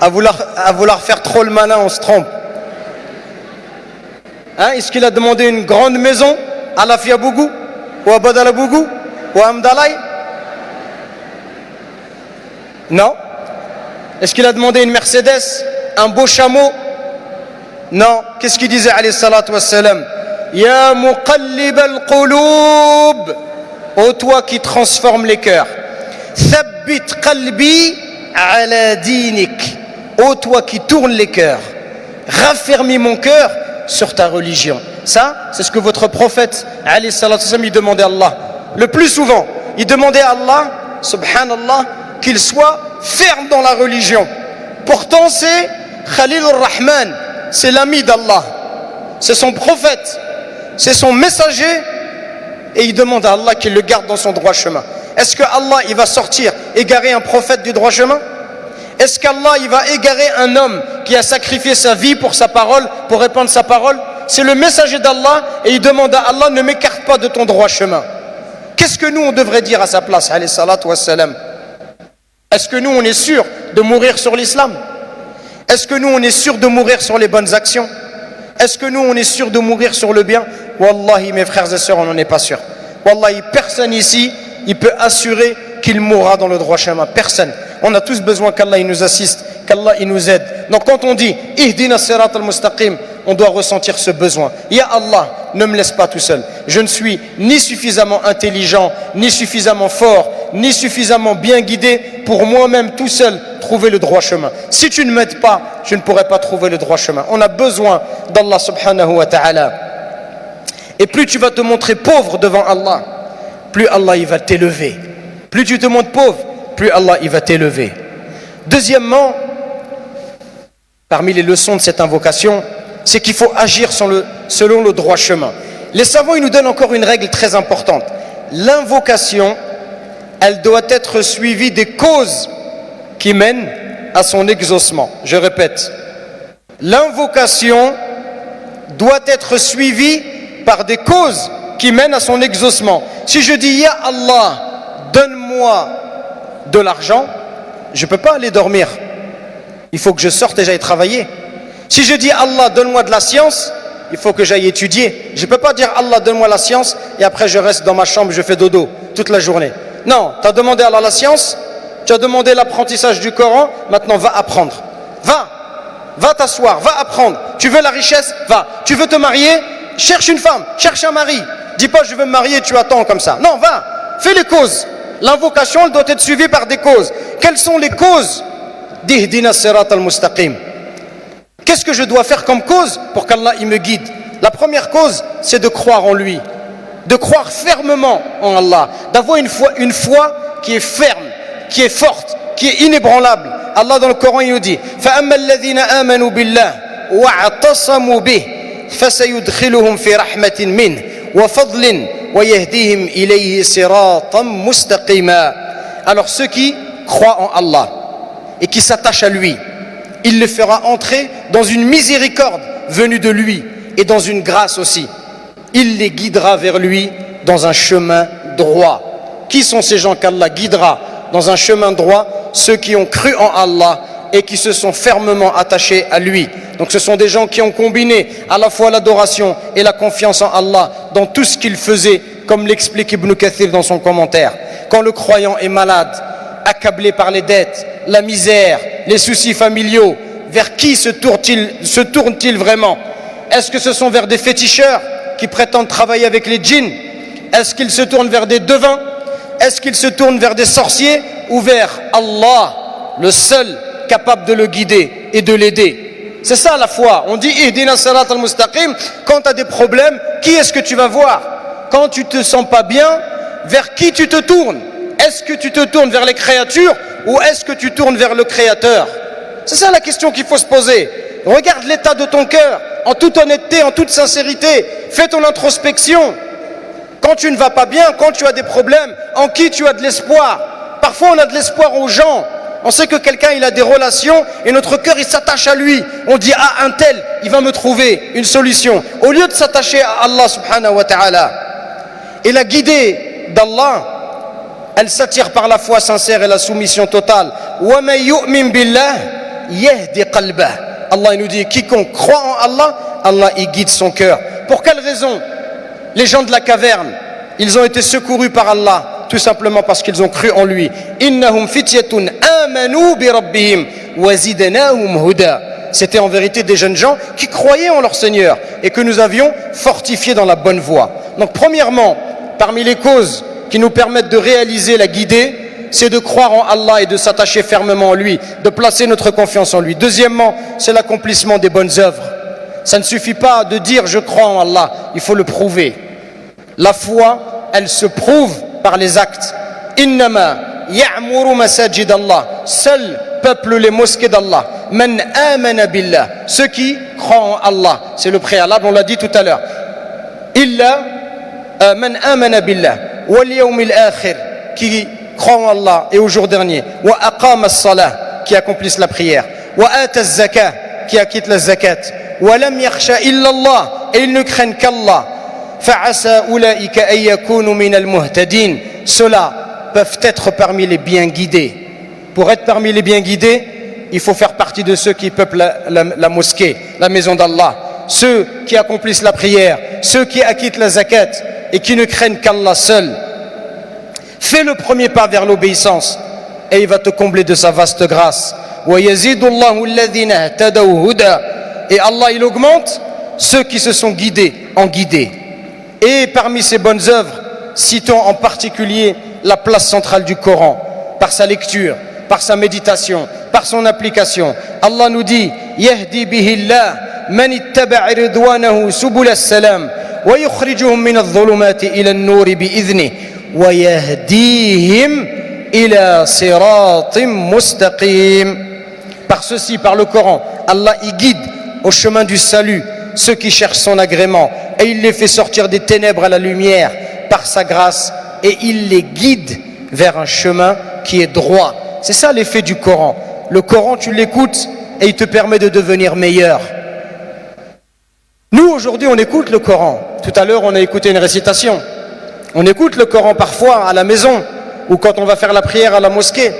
À vouloir faire trop le malin, on se trompe. Hein, est-ce qu'il a demandé une grande maison à Lafia Bougou, ou à Badala Bougou, ou à Amdalaï? Non. Est-ce qu'il a demandé une Mercedes, un beau chameau? Non. Qu'est-ce qu'il disait alayhi salatu wassalam? Ya muqallib al-qulub, ô toi qui transforme les cœurs, thabbit qalbi ala dinik, ô toi qui tourne les cœurs, raffermis mon cœur sur ta religion. Ça, c'est ce que votre prophète alayhi salatu wassalam, il demandait à Allah. Le plus souvent, il demandait à Allah, subhanallah, qu'il soit ferme dans la religion. Pourtant, c'est Khalil ar-Rahman, c'est l'ami d'Allah, c'est son prophète, c'est son messager, et il demande à Allah qu'il le garde dans son droit chemin. Est-ce que Allah il va sortir, égarer un prophète du droit chemin? Est-ce qu'Allah il va égarer un homme qui a sacrifié sa vie pour sa parole, pour répandre sa parole? C'est le messager d'Allah, et il demande à Allah, ne m'écarte pas de ton droit chemin. Qu'est-ce que nous on devrait dire à sa place, alayhi salatu wassalam? Est-ce que nous on est sûr de mourir sur l'islam? Est-ce que nous on est sûr de mourir sur les bonnes actions? Est-ce que nous on est sûr de mourir sur le bien? Wallahi mes frères et sœurs, on n'en est pas sûr. Wallahi, personne ici il peut assurer qu'il mourra dans le droit chemin. Personne. On a tous besoin qu'Allah il nous assiste, qu'Allah il nous aide. Donc quand on dit Ihdina sirat al-mustaqim, on doit ressentir ce besoin. Ya Allah, ne me laisse pas tout seul. Je ne suis ni suffisamment intelligent, ni suffisamment fort, ni suffisamment bien guidé pour moi-même tout seul trouver le droit chemin. Si tu ne m'aides pas, je ne pourrai pas trouver le droit chemin. On a besoin d'Allah subhanahu wa ta'ala. Et plus tu vas te montrer pauvre devant Allah, plus Allah il va t'élever. Plus tu te montres pauvre, plus Allah il va t'élever. Deuxièmement, parmi les leçons de cette invocation, c'est qu'il faut agir selon le droit chemin. Les savants ils nous donnent encore une règle très importante. L'invocation, elle doit être suivie des causes qui mènent à son exaucement. Je répète, l'invocation doit être suivie par des causes qui mènent à son exaucement. Si je dis Ya Allah, donne-moi de l'argent, je ne peux pas aller dormir. Il faut que je sorte et j'aille travailler. Si je dis Allah, donne-moi de la science, il faut que j'aille étudier. Je ne peux pas dire Allah, donne-moi la science et après je reste dans ma chambre, je fais dodo toute la journée. Non, tu as demandé à Allah la science, tu as demandé l'apprentissage du Coran, maintenant va apprendre. Va t'asseoir, va apprendre. Tu veux la richesse, va. Tu veux te marier, cherche une femme, cherche un mari. Dis pas je veux me marier, tu attends comme ça. Non, va, fais les causes. L'invocation, elle doit être suivie par des causes. Quelles sont les causes d'Ihdina sirat al-mustaqim? Qu'est-ce que je dois faire comme cause pour qu'Allah il me guide? La première cause, c'est de croire en lui, de croire fermement en Allah, d'avoir une foi qui est ferme, qui est forte, qui est inébranlable. Allah dans le Coran il nous dit فَأَمَّا الَّذِينَ آمَنُوا بِاللَّهِ وَاعْتَصَمُوا بِهِ فَسَيُدْخِلُهُمْ فِي رَحْمَةٍ مِّنْهِ وَفَضْلٍ وَيَهْدِيهِمْ إِلَيْهِ صِرَاطًا مُسْتَقِيمًا. Alors ceux qui croient en Allah et qui s'attachent à lui, il les fera entrer dans une miséricorde venue de lui et dans une grâce aussi. Il les guidera vers lui dans un chemin droit. Qui sont ces gens qu'Allah guidera dans un chemin droit? Ceux qui ont cru en Allah et qui se sont fermement attachés à lui. Donc ce sont des gens qui ont combiné à la fois l'adoration et la confiance en Allah dans tout ce qu'ils faisaient, comme l'explique Ibn Kathir dans son commentaire. Quand le croyant est malade, accablé par les dettes, la misère, les soucis familiaux, vers qui se tourne-t-il vraiment? Est-ce que ce sont vers des féticheurs qui prétendent travailler avec les djinns? Est-ce qu'ils se tournent vers des devins? Est-ce qu'ils se tournent vers des sorciers ou vers Allah, le seul capable de le guider et de l'aider? C'est ça la foi. On dit Ihdina sirat al-mustaqim. Quand tu as des problèmes, qui est-ce que tu vas voir? Quand tu te sens pas bien, vers qui tu te tournes? Est-ce que tu te tournes vers les créatures ou est-ce que tu tournes vers le Créateur? C'est ça la question qu'il faut se poser. Regarde l'état de ton cœur, en toute honnêteté, en toute sincérité. Fais ton introspection. Quand tu ne vas pas bien, quand tu as des problèmes, en qui tu as de l'espoir? Parfois on a de l'espoir aux gens. On sait que quelqu'un il a des relations et notre cœur il s'attache à lui. On dit ah un tel, il va me trouver une solution. Au lieu de s'attacher à Allah subhanahu wa ta'ala. Et la guidée d'Allah, elle s'attire par la foi sincère et la soumission totale. وَمَن يُؤْمِن بِاللَّهِ yahdi qalbah. Allah nous dit, quiconque croit en Allah, Allah y guide son cœur. Pour quelle raison? Les gens de la caverne, ils ont été secourus par Allah, tout simplement parce qu'ils ont cru en lui. Innahum fityatun amanu bi rabbihim wa zidnahum huda. C'était en vérité des jeunes gens qui croyaient en leur Seigneur et que nous avions fortifiés dans la bonne voie. Donc premièrement, parmi les causes qui nous permettent de réaliser la guidée, c'est de croire en Allah et de s'attacher fermement en lui, de placer notre confiance en lui. Deuxièmement, c'est l'accomplissement des bonnes œuvres. Ça ne suffit pas de dire je crois en Allah, il faut le prouver. La foi, elle se prouve par les actes. Innama ya'muru masajid Allah. Seul peuple les mosquées d'Allah. Man amana billah. Ceux qui croient en Allah. C'est le préalable, on l'a dit tout à l'heure. Illa man amana billah. Wal yawmil akhir. Qui croient en Allah et au jour dernier. Wa aqama as-salah. Qui accomplissent la prière. Wa ata az-zakah. Qui acquittent la zakat. Wa lam yakhsha illa Allah. Et ils ne craignent qu'Allah. Fa'asa ulaika ay yakunu min al-muhtadin. Ceux-là peuvent être parmi les bien guidés. Pour être parmi les bien guidés, il faut faire partie de ceux qui peuplent la mosquée, la maison d'Allah. Ceux qui accomplissent la prière, ceux qui acquittent la zakat et qui ne craignent qu'Allah seul. Fais le premier pas vers l'obéissance et il va te combler de sa vaste grâce. Et Allah, il augmente ceux qui se sont guidés en guidés. Et parmi ces bonnes œuvres, citons en particulier la place centrale du Coran, par sa lecture, par sa méditation, par son application. Allah nous dit Yahdi bihillah man ittaba'a ridwanahu subul as-salam wa yukhrijuhum min adh-dhulumati ila an-nur bi'idhnihi wa yahdihim ila siratim mustaqim. Par ceci, par le Coran, Allah y guide au chemin du salut ceux qui cherchent son agrément et il les fait sortir des ténèbres à la lumière par sa grâce et il les guide vers un chemin qui est droit. C'est ça l'effet du Coran. Le Coran, tu l'écoutes et il te permet de devenir meilleur. Nous, aujourd'hui, on écoute le Coran. Tout à l'heure, on a écouté une récitation. On écoute le Coran parfois à la maison ou quand on va faire la prière à la mosquée.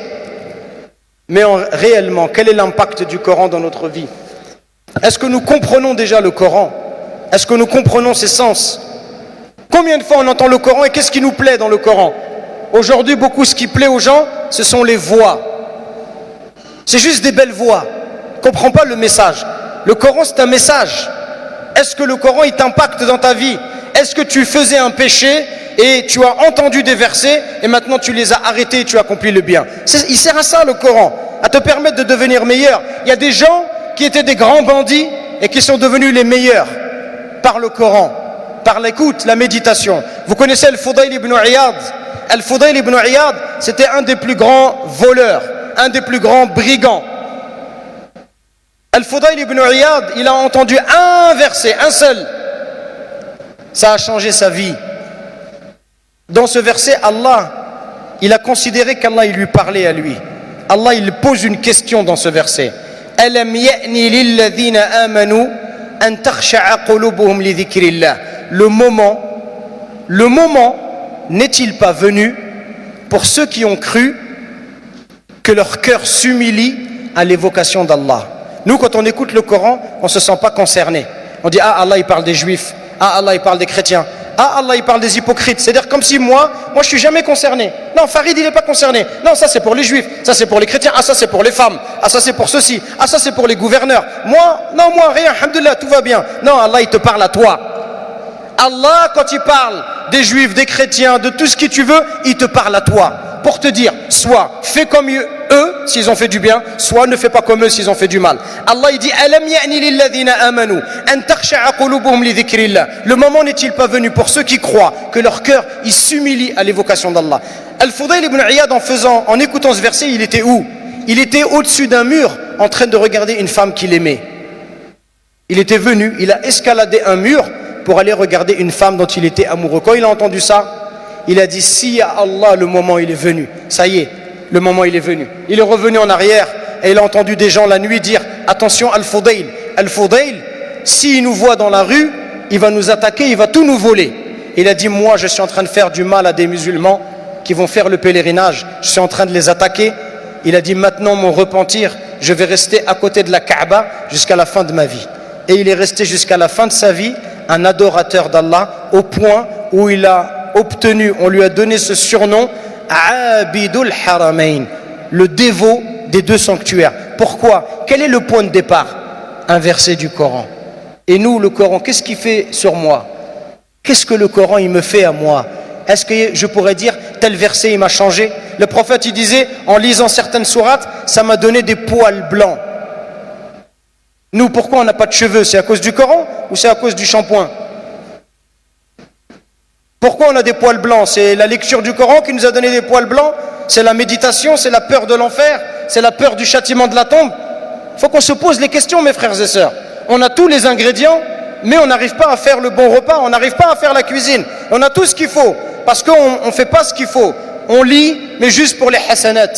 Mais réellement, quel est l'impact du Coran dans notre vie? Est-ce que nous comprenons déjà le Coran? Est-ce que nous comprenons ses sens? Combien de fois on entend le Coran et qu'est-ce qui nous plaît dans le Coran? Aujourd'hui, beaucoup ce qui plaît aux gens, ce sont les voix. C'est juste des belles voix. On ne comprend pas le message. Le Coran, c'est un message. Est-ce que le Coran, il t'impacte dans ta vie? Est-ce que tu faisais un péché et tu as entendu des versets et maintenant tu les as arrêtés et tu as accompli le bien? Il sert à ça, le Coran, à te permettre de devenir meilleur. Il y a des gens qui étaient des grands bandits et qui sont devenus les meilleurs par le Coran, par l'écoute, la méditation. Vous connaissez Al-Fudayl ibn Iyad? Al-Fudayl ibn Iyad, c'était un des plus grands voleurs, un des plus grands brigands. Al-Fudayl ibn Iyad, il a entendu un verset, un seul. Ça a changé sa vie. Dans ce verset, Allah, il a considéré qu'Allah, il lui parlait à lui. Allah, il pose une question dans ce verset. Alam ya'ni lilladhina amanu an takhsha'a qulubuhum li dhikrillah. Le moment n'est-il pas venu pour ceux qui ont cru que leur cœur s'humilie à l'évocation d'Allah? Nous, quand on écoute le Coran, on ne se sent pas concerné. On dit, ah, Allah, il parle des juifs. Ah, Allah, il parle des chrétiens. Ah, Allah, il parle des hypocrites. C'est-à-dire comme si moi, je suis jamais concerné. Non, Farid, il n'est pas concerné. Non, ça, c'est pour les juifs. Ça, c'est pour les chrétiens. Ah, ça, c'est pour les femmes. Ah, ça, c'est pour ceci. Ah, ça, c'est pour les gouverneurs. Moi, rien. Alhamdoulilah, tout va bien. Non, Allah, il te parle à toi. Allah, quand il parle des juifs, des chrétiens, de tout ce que tu veux, il te parle à toi. Pour te dire, soit fais comme eux s'ils ont fait du bien, soit ne fais pas comme eux s'ils ont fait du mal. Allah, il dit, Alam ya'ni lilladhina amanu an takhsha'a qulubuhum li dhikrillah. Le moment n'est-il pas venu pour ceux qui croient que leur cœur il s'humilie à l'évocation d'Allah? Al-Fudayl ibn Iyad, en écoutant ce verset, il était où? Il était au-dessus d'un mur en train de regarder une femme qu'il aimait. Il était venu, il a escaladé un mur pour aller regarder une femme dont il était amoureux. Quand il a entendu ça, il a dit, si ya Allah, le moment il est venu. Ça y est, le moment il est venu. Il est revenu en arrière et il a entendu des gens la nuit dire, attention Al-Fudayl, Al-Fudayl, s'il nous voit dans la rue, il va nous attaquer, il va tout nous voler. Il a dit, moi je suis en train de faire du mal à des musulmans qui vont faire le pèlerinage, je suis en train de les attaquer. Il a dit, maintenant mon repentir, je vais rester à côté de la Kaaba jusqu'à la fin de ma vie. Et il est resté jusqu'à la fin de sa vie un adorateur d'Allah, au point où il a obtenu, on lui a donné ce surnom, Abidul Haramain, le dévot des deux sanctuaires. Pourquoi? Quel est le point de départ? Un verset du Coran. Et nous, le Coran, qu'est-ce qu'il fait sur moi? Qu'est-ce que le Coran, il me fait à moi? Est-ce que je pourrais dire, tel verset, il m'a changé? Le prophète, il disait, en lisant certaines sourates, ça m'a donné des poils blancs. Nous, pourquoi on n'a pas de cheveux? C'est à cause du Coran ou c'est à cause du shampoing? Pourquoi on a des poils blancs? C'est la lecture du Coran qui nous a donné des poils blancs? C'est la méditation? C'est la peur de l'enfer? C'est la peur du châtiment de la tombe? Il faut qu'on se pose les questions, mes frères et sœurs. On a tous les ingrédients, mais on n'arrive pas à faire le bon repas, on n'arrive pas à faire la cuisine. On a tout ce qu'il faut, parce qu'on ne fait pas ce qu'il faut. On lit, mais juste pour les hasanat.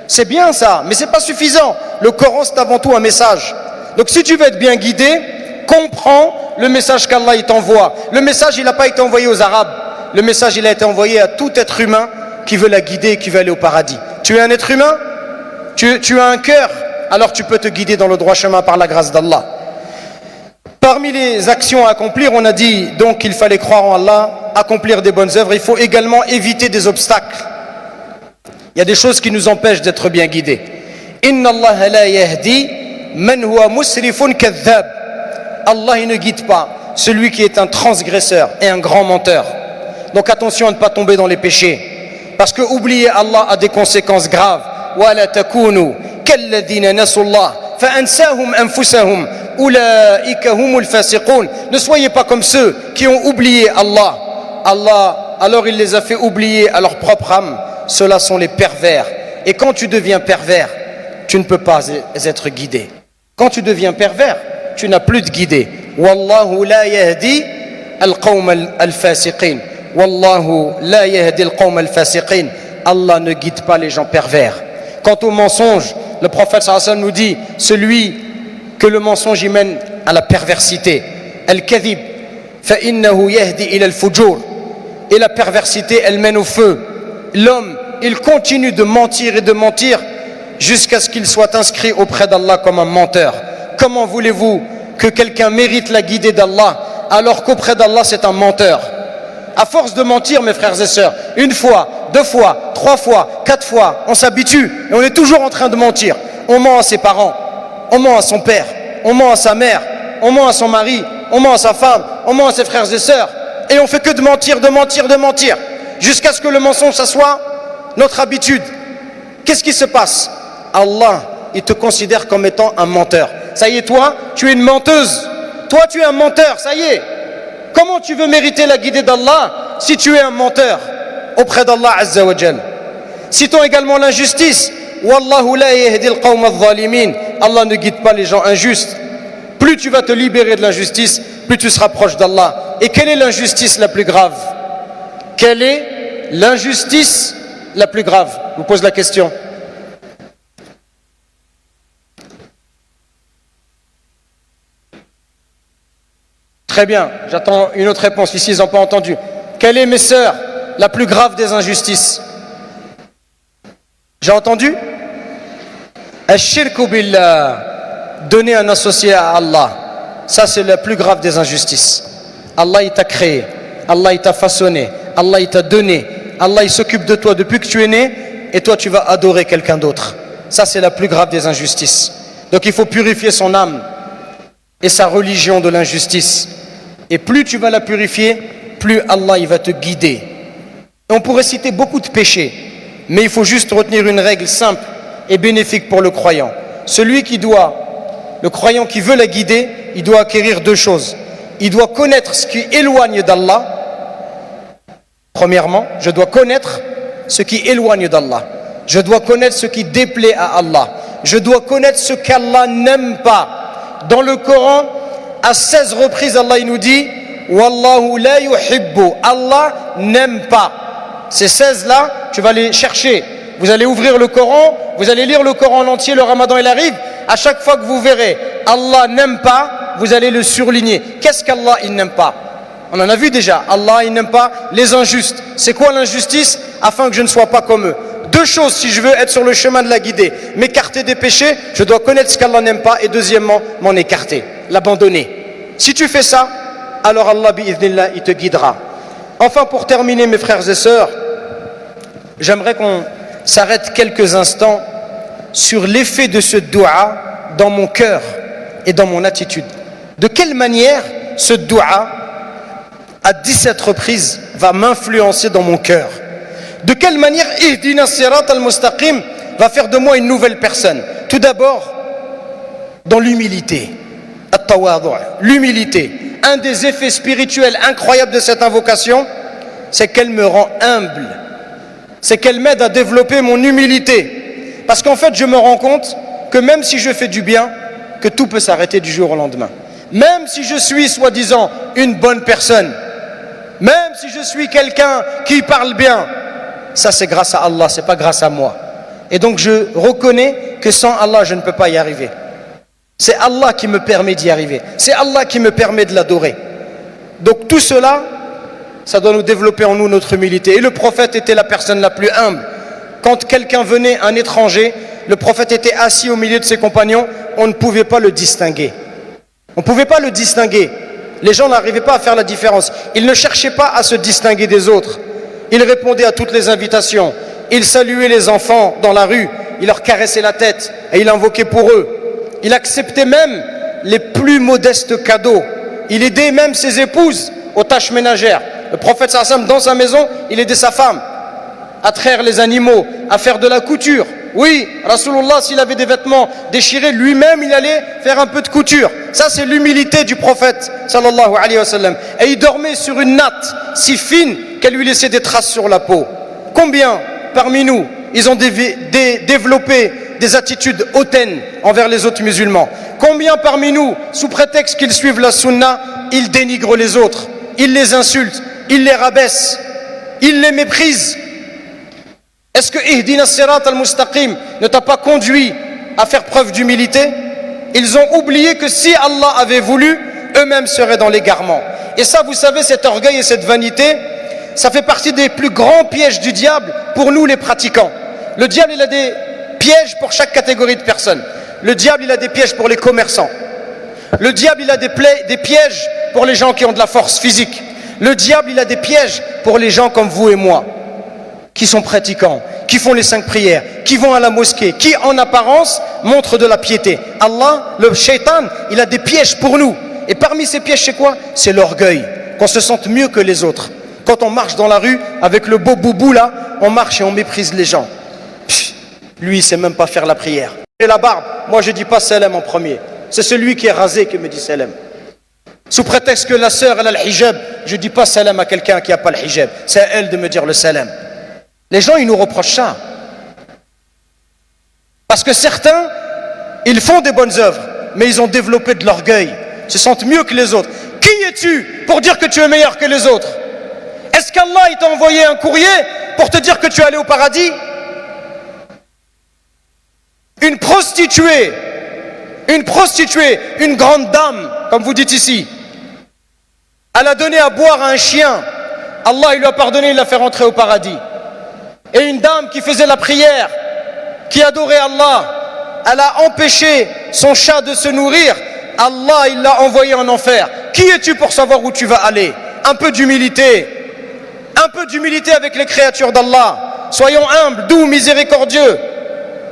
C'est bien ça, mais ce n'est pas suffisant. Le Coran, c'est avant tout un message. Donc si tu veux être bien guidé, comprends le message qu'Allah t'envoie. Le message, il n'a pas été envoyé aux Arabes. Le message, il a été envoyé à tout être humain qui veut la guider et qui veut aller au paradis. Tu es un être humain? Tu as un cœur? Alors tu peux te guider dans le droit chemin par la grâce d'Allah. Parmi les actions à accomplir, on a dit donc qu'il fallait croire en Allah, accomplir des bonnes œuvres. Il faut également éviter des obstacles. Il y a des choses qui nous empêchent d'être bien guidés. Inna Allah la yahdi man huwa musrifun kadhab. Allah, il ne guide pas celui qui est un transgresseur et un grand menteur. Donc attention à ne pas tomber dans les péchés, parce que oublier Allah a des conséquences graves. Wa la takunu kalladhina nasullah fa ansahum anfusahum ulaika humul fasiqun. Ne soyez pas comme ceux qui ont oublié Allah. Allah, alors il les a fait oublier à leur propre âme. Ceux-là sont les pervers. Et quand tu deviens pervers, tu ne peux pas être guidé. Quand tu deviens pervers, tu n'as plus de guidé. Wallahu la yahdi al-qawm al-fasiqin. Wallahu la yahdi al-qawm al-fasiqin. Allah ne guide pas les gens pervers. Quant au mensonge, le prophète sallallahu alayhi wa sallam nous dit, celui que le mensonge y mène à la perversité. Al-kadhib fa innahu yahdi ila al-fujur. Et la perversité, elle mène au feu. L'homme, il continue de mentir et de mentir jusqu'à ce qu'il soit inscrit auprès d'Allah comme un menteur. Comment voulez-vous que quelqu'un mérite la guidée d'Allah alors qu'auprès d'Allah c'est un menteur? À force de mentir, mes frères et sœurs, une fois, deux fois, trois fois, quatre fois, on s'habitue et on est toujours en train de mentir. On ment à ses parents, on ment à son père, on ment à sa mère, on ment à son mari, on ment à sa femme, on ment à ses frères et sœurs. Et on fait que de mentir, de mentir, de mentir, jusqu'à ce que le mensonge, ça soit notre habitude. Qu'est-ce qui se passe? Allah, il te considère comme étant un menteur. Ça y est, toi, tu es une menteuse. Toi, tu es un menteur, ça y est. Comment tu veux mériter la guidée d'Allah si tu es un menteur auprès d'Allah Azza wa Jal? Citons également l'injustice. Wallahu la yahdi al-qawm adh-dhalimin. Allah ne guide pas les gens injustes. Plus tu vas te libérer de l'injustice, plus tu seras proche d'Allah. Et quelle est l'injustice la plus grave? Quelle est l'injustice la plus grave? Je vous pose la question. Très bien, j'attends une autre réponse. Ici, ils n'ont pas entendu. Quelle est, mes sœurs, la plus grave des injustices? J'ai entendu? Ash-shirku billah. Donner un associé à Allah. Ça, c'est la plus grave des injustices. Allah, il t'a créé. Allah, il t'a façonné. Allah, il t'a donné. Allah, il s'occupe de toi depuis que tu es né. Et toi, tu vas adorer quelqu'un d'autre. Ça, c'est la plus grave des injustices. Donc, il faut purifier son âme et sa religion de l'injustice. Et plus tu vas la purifier, plus Allah, il va te guider. Et on pourrait citer beaucoup de péchés, mais il faut juste retenir une règle simple et bénéfique pour le croyant. Le croyant qui veut la guider, il doit acquérir deux choses. Il doit connaître ce qui éloigne d'Allah. Premièrement, je dois connaître ce qui éloigne d'Allah. Je dois connaître ce qui déplaît à Allah. Je dois connaître ce qu'Allah n'aime pas. Dans le Coran, à 16 reprises, Allah il nous dit Wallahu la yuhibbu. Allah n'aime pas. Ces 16 là, tu vas les chercher. Vous allez ouvrir le Coran, vous allez lire le Coran en entier, le Ramadan il arrive. À chaque fois que vous verrez Allah n'aime pas, vous allez le surligner. Qu'est-ce qu'Allah il n'aime pas? On en a vu déjà. Allah il n'aime pas les injustes. C'est quoi l'injustice? Afin que je ne sois pas comme eux. Deux choses si je veux être sur le chemin de la guidée. M'écarter des péchés, je dois connaître ce qu'Allah n'aime pas. Et deuxièmement, m'en écarter, l'abandonner. Si tu fais ça, alors Allah, bi'idhnillah, il te guidera. Enfin, pour terminer, mes frères et sœurs, j'aimerais qu'on s'arrête quelques instants sur l'effet de ce dua dans mon cœur et dans mon attitude. De quelle manière ce dua, à 17 reprises, va m'influencer dans mon cœur? De quelle manière Ihdina Sirat al-Mustaqim va faire de moi une nouvelle personne? Tout d'abord, dans l'humilité. At-tawadhu', l'humilité. Un des effets spirituels incroyables de cette invocation, c'est qu'elle me rend humble. C'est qu'elle m'aide à développer mon humilité. Parce qu'en fait, je me rends compte que même si je fais du bien, que tout peut s'arrêter du jour au lendemain. Même si je suis, soi-disant, une bonne personne, même si je suis quelqu'un qui parle bien, ça c'est grâce à Allah, c'est pas grâce à moi. Et donc je reconnais que sans Allah, je ne peux pas y arriver. C'est Allah qui me permet d'y arriver. C'est Allah qui me permet de l'adorer. Donc tout cela, ça doit nous développer en nous notre humilité. Et le prophète était la personne la plus humble. Quand quelqu'un venait, un étranger, le prophète était assis au milieu de ses compagnons, on ne pouvait pas le distinguer. On ne pouvait pas le distinguer. Les gens n'arrivaient pas à faire la différence. Ils ne cherchaient pas à se distinguer des autres. Il répondait à toutes les invitations. Il saluait les enfants dans la rue. Il leur caressait la tête et il invoquait pour eux. Il acceptait même les plus modestes cadeaux. Il aidait même ses épouses aux tâches ménagères. Le prophète sallam, dans sa maison, il aidait sa femme à traire les animaux, à faire de la couture. Oui, Rasulullah, s'il avait des vêtements déchirés, lui-même, il allait faire un peu de couture. Ça, c'est l'humilité du prophète, sallallahu alayhi wa sallam. Et il dormait sur une natte si fine qu'elle lui laissait des traces sur la peau. Combien, parmi nous, ils ont développé des attitudes hautaines envers les autres musulmans? Combien parmi nous, sous prétexte qu'ils suivent la sunna, ils dénigrent les autres, ils les insultent, ils les rabaissent, ils les méprisent? Est-ce que Ihdina Sirat al-Mustaqim ne t'a pas conduit à faire preuve d'humilité? Ils ont oublié que si Allah avait voulu, eux-mêmes seraient dans l'égarement. Et ça, vous savez, cet orgueil et cette vanité, ça fait partie des plus grands pièges du diable pour nous les pratiquants. Le diable, il a des pièges pour chaque catégorie de personnes. Le diable, il a des pièges pour les commerçants. Le diable, il a des pièges pour les gens qui ont de la force physique. Le diable, il a des pièges pour les gens comme vous et moi, qui sont pratiquants, qui font les 5 prières, qui vont à la mosquée, qui en apparence montrent de la piété. Allah, le shaitan, il a des pièges pour nous. Et parmi ces pièges, c'est quoi? C'est l'orgueil, qu'on se sente mieux que les autres. Quand on marche dans la rue avec le beau boubou là, on marche et on méprise les gens. Pff, lui, il sait même pas faire la prière. Et la barbe, moi je dis pas salam en premier. C'est celui qui est rasé qui me dit salam. Sous prétexte que la sœur elle a le hijab, je dis pas salam à quelqu'un qui n'a pas le hijab. C'est à elle de me dire le salam. Les gens, ils nous reprochent ça. Parce que certains, ils font des bonnes œuvres, mais ils ont développé de l'orgueil, se sentent mieux que les autres. Qui es-tu pour dire que tu es meilleur que les autres? Est-ce qu'Allah t'a envoyé un courrier pour te dire que tu es allé au paradis? Une prostituée, une grande dame, comme vous dites ici, elle a donné à boire à un chien. Allah, il lui a pardonné, il l'a fait rentrer au paradis. Et une dame qui faisait la prière, qui adorait Allah, elle a empêché son chat de se nourrir. Allah, il l'a envoyé en enfer. Qui es-tu pour savoir où tu vas aller? Un peu d'humilité avec les créatures d'Allah. Soyons humbles, doux, miséricordieux.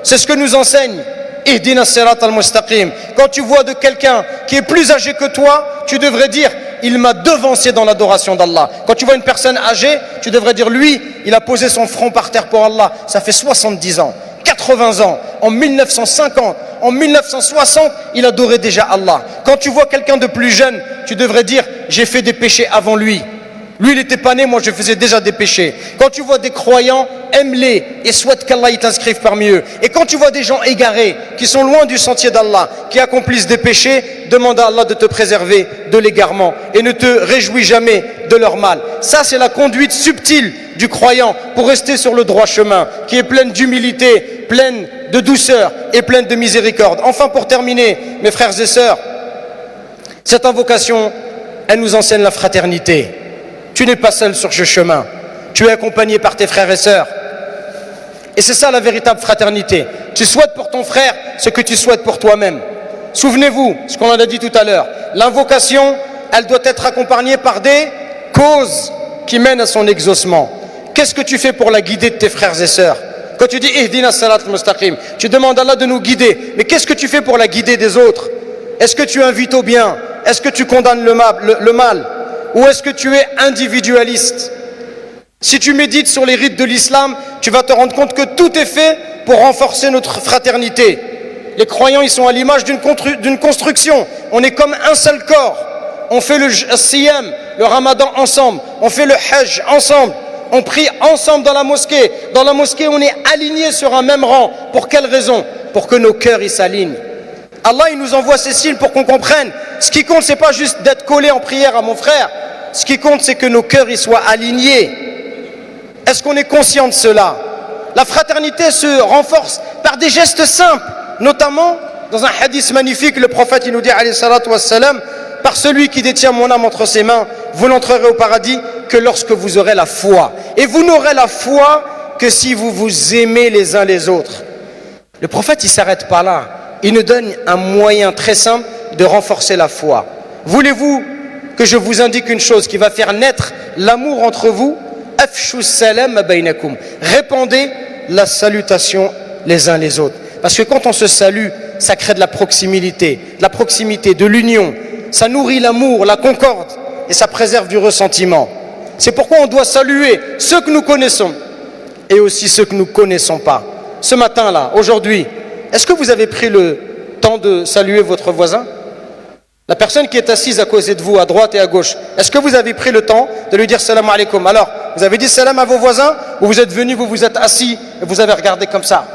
C'est ce que nous enseigne Ihdina Sirat al-Mustaqim. Quand tu vois de quelqu'un qui est plus âgé que toi, tu devrais dire: il m'a devancé dans l'adoration d'Allah. Quand tu vois une personne âgée, tu devrais dire: lui, il a posé son front par terre pour Allah. Ça fait 70 ans, 80 ans, en 1950, en 1960, il adorait déjà Allah. Quand tu vois quelqu'un de plus jeune, tu devrais dire: j'ai fait des péchés avant lui. Lui, il n'était pas né, moi je faisais déjà des péchés. Quand tu vois des croyants, aime-les et souhaite qu'Allah t'inscrive parmi eux. Et quand tu vois des gens égarés, qui sont loin du sentier d'Allah, qui accomplissent des péchés, demande à Allah de te préserver de l'égarement et ne te réjouis jamais de leur mal. Ça, c'est la conduite subtile du croyant pour rester sur le droit chemin, qui est pleine d'humilité, pleine de douceur et pleine de miséricorde. Enfin, pour terminer, mes frères et sœurs, cette invocation, elle nous enseigne la fraternité. Tu n'es pas seul sur ce chemin, tu es accompagné par tes frères et sœurs. Et c'est ça la véritable fraternité. Tu souhaites pour ton frère ce que tu souhaites pour toi-même. Souvenez-vous, ce qu'on en a dit tout à l'heure, l'invocation, elle doit être accompagnée par des causes qui mènent à son exaucement. Qu'est-ce que tu fais pour la guider de tes frères et sœurs? Quand tu dis Ihdina salat al-mustaqim, tu demandes à Allah de nous guider. Mais qu'est-ce que tu fais pour la guider des autres? Est-ce que tu invites au bien? Est-ce que tu condamnes le mal? Ou est-ce que tu es individualiste? Si tu médites sur les rites de l'islam, tu vas te rendre compte que tout est fait pour renforcer notre fraternité. Les croyants, ils sont à l'image d'une construction. On est comme un seul corps. On fait le siyam, le ramadan ensemble. On fait le hajj ensemble. On prie ensemble dans la mosquée. Dans la mosquée, on est alignés sur un même rang. Pour quelle raison? Pour que nos cœurs ils s'alignent. Allah, il nous envoie ces signes pour qu'on comprenne. Ce qui compte, c'est pas juste d'être collé en prière à mon frère. Ce qui compte, c'est que nos cœurs ils soient alignés. Est-ce qu'on est conscient de cela? La fraternité se renforce par des gestes simples. Notamment, dans un hadith magnifique, le prophète il nous dit, alayhi salatu wassalam, par celui qui détient mon âme entre ses mains, vous n'entrerez au paradis que lorsque vous aurez la foi. Et vous n'aurez la foi que si vous vous aimez les uns les autres. Le prophète, il ne s'arrête pas là. Il nous donne un moyen très simple de renforcer la foi. Voulez-vous que je vous indique une chose qui va faire naître l'amour entre vous? Afshu salam bainakum. Répandez la salutation les uns les autres. Parce que quand on se salue, ça crée de la proximité, de l'union. Ça nourrit l'amour, la concorde et ça préserve du ressentiment. C'est pourquoi on doit saluer ceux que nous connaissons et aussi ceux que nous ne connaissons pas. Ce matin-là, aujourd'hui, est-ce que vous avez pris le temps de saluer votre voisin? La personne qui est assise à côté de vous, à droite et à gauche, est-ce que vous avez pris le temps de lui dire salam alaikum? Alors, vous avez dit salam à vos voisins ou vous êtes venu, vous vous êtes assis et vous avez regardé comme ça?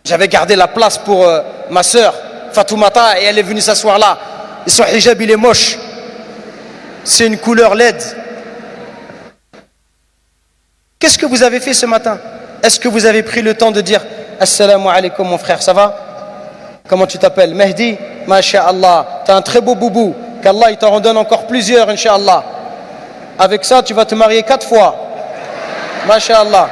J'avais gardé la place pour ma sœur Fatoumata et elle est venue s'asseoir là. Et son hijab il est moche. C'est une couleur LED. Qu'est-ce que vous avez fait ce matin? Est-ce que vous avez pris le temps de dire assalamu alaikum mon frère, ça va? Comment tu t'appelles? Mehdi? Masha'Allah, tu as un très beau boubou. Qu'Allah il t'en redonne encore plusieurs, Inch'Allah. Avec ça, tu vas te marier 4 fois. Masha'Allah.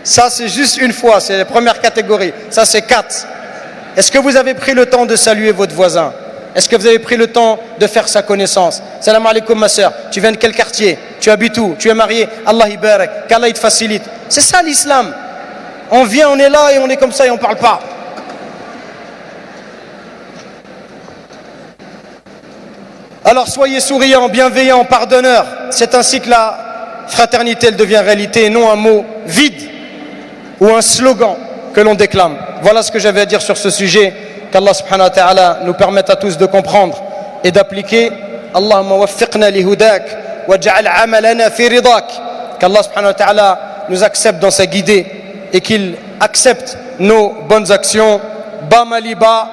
Ça, c'est juste une fois, c'est la première catégorie. Ça, c'est 4. Est-ce que vous avez pris le temps de saluer votre voisin? Est-ce que vous avez pris le temps de faire sa connaissance? Salam alaikum ma soeur, tu viens de quel quartier? Tu habites où? Tu es marié? Allah y barak, qu'Allah il te facilite. C'est ça l'islam. On vient, on est là et on est comme ça et on ne parle pas. Alors soyez souriants, bienveillants, pardonneurs. C'est ainsi que la fraternité elle devient réalité et non un mot vide ou un slogan que l'on déclame. Voilà ce que j'avais à dire sur ce sujet. Qu'Allah subhanahu wa ta'ala nous permette à tous de comprendre et d'appliquer. Allahumma waffiqna li hudak waj'al amalana fi ridak. Qu'Allah subhanahu wa ta'ala nous accepte dans sa guidée et qu'il accepte nos bonnes actions. Bamaliba,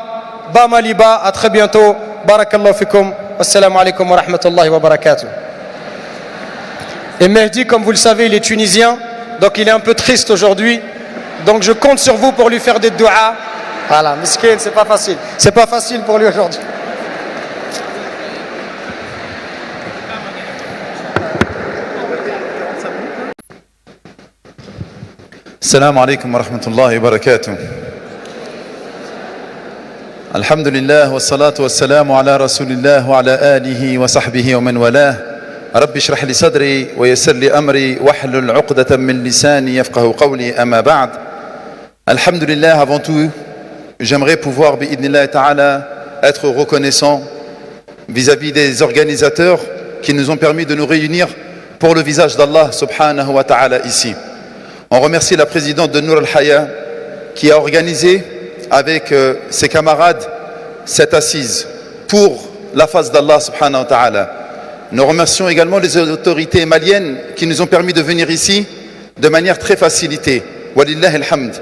à très bientôt. Barakallahu fikum. Wassalamu alaikum wa rahmatullahi wa barakatuh. Et Mehdi, comme vous le savez, il est tunisien, donc il est un peu triste aujourd'hui. Donc je compte sur vous pour lui faire des du'as. Voilà, miskin, c'est pas facile. C'est pas facile pour lui aujourd'hui. السلام عليكم ورحمة الله وبركاته. الحمد لله والصلاة والسلام على رسول الله وعلى آله وصحبه ومن والاه. رب اشرح لي صدري ويسر لي أمري واحلل عقدة من لساني يفقه قولي أما بعد. الحمد لله, avant tout, j'aimerais pouvoir, bi'idnillah ta'ala, être reconnaissant vis-à-vis des organisateurs qui nous ont permis de nous réunir pour le visage d'Allah subhanahu wa ta'ala ici. On remercie la présidente de Nour al-Haya qui a organisé avec ses camarades cette assise pour la face d'Allah subhanahu wa ta'ala. Nous remercions également les autorités maliennes qui nous ont permis de venir ici de manière très facilitée. Walillah alhamd.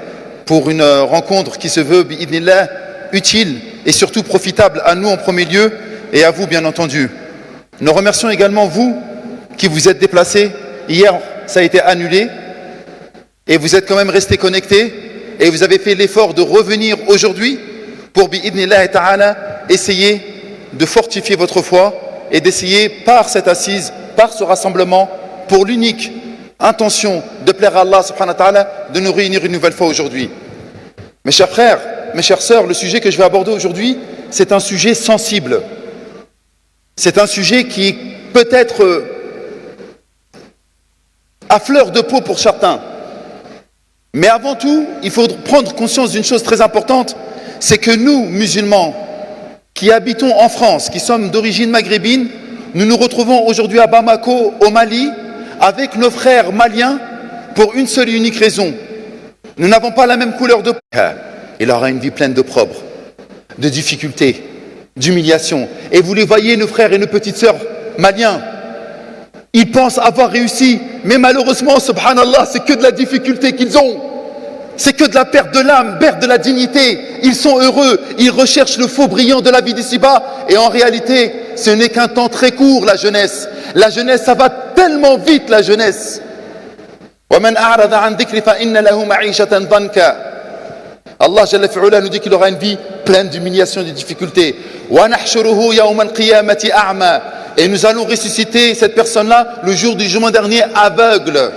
Pour une rencontre qui se veut bi'idnillah utile et surtout profitable à nous en premier lieu et à vous bien entendu. Nous remercions également vous qui vous êtes déplacés. Hier ça a été annulé et vous êtes quand même restés connectés et vous avez fait l'effort de revenir aujourd'hui pour bi'idnillah ta'ala essayer de fortifier votre foi et d'essayer par cette assise, par ce rassemblement, pour l'unique intention de plaire à Allah subhanahu wa ta'ala, de nous réunir une nouvelle fois aujourd'hui. Mes chers frères, mes chères sœurs, le sujet que je vais aborder aujourd'hui, c'est un sujet sensible. C'est un sujet qui peut être à fleur de peau pour certains. Mais avant tout, il faut prendre conscience d'une chose très importante, c'est que nous, musulmans, qui habitons en France, qui sommes d'origine maghrébine, nous nous retrouvons aujourd'hui à Bamako, au Mali, avec nos frères maliens, pour une seule et unique raison. Nous n'avons pas la même couleur de peau. Il aura une vie pleine d'opprobre, de difficultés, d'humiliation. Et vous les voyez, nos frères et nos petites sœurs maliens, ils pensent avoir réussi, mais malheureusement, subhanallah, c'est que de la difficulté qu'ils ont. C'est que de la perte de l'âme, perte de la dignité. Ils sont heureux, ils recherchent le faux brillant de la vie d'ici-bas. Et en réalité, ce n'est qu'un temps très court, la jeunesse. La jeunesse, ça va tellement vite, la jeunesse. Allah Jalla fi'ula nous dit qu'il aura une vie pleine d'humiliation et de difficultés. Et nous allons ressusciter cette personne-là le jour du jugement dernier aveugle.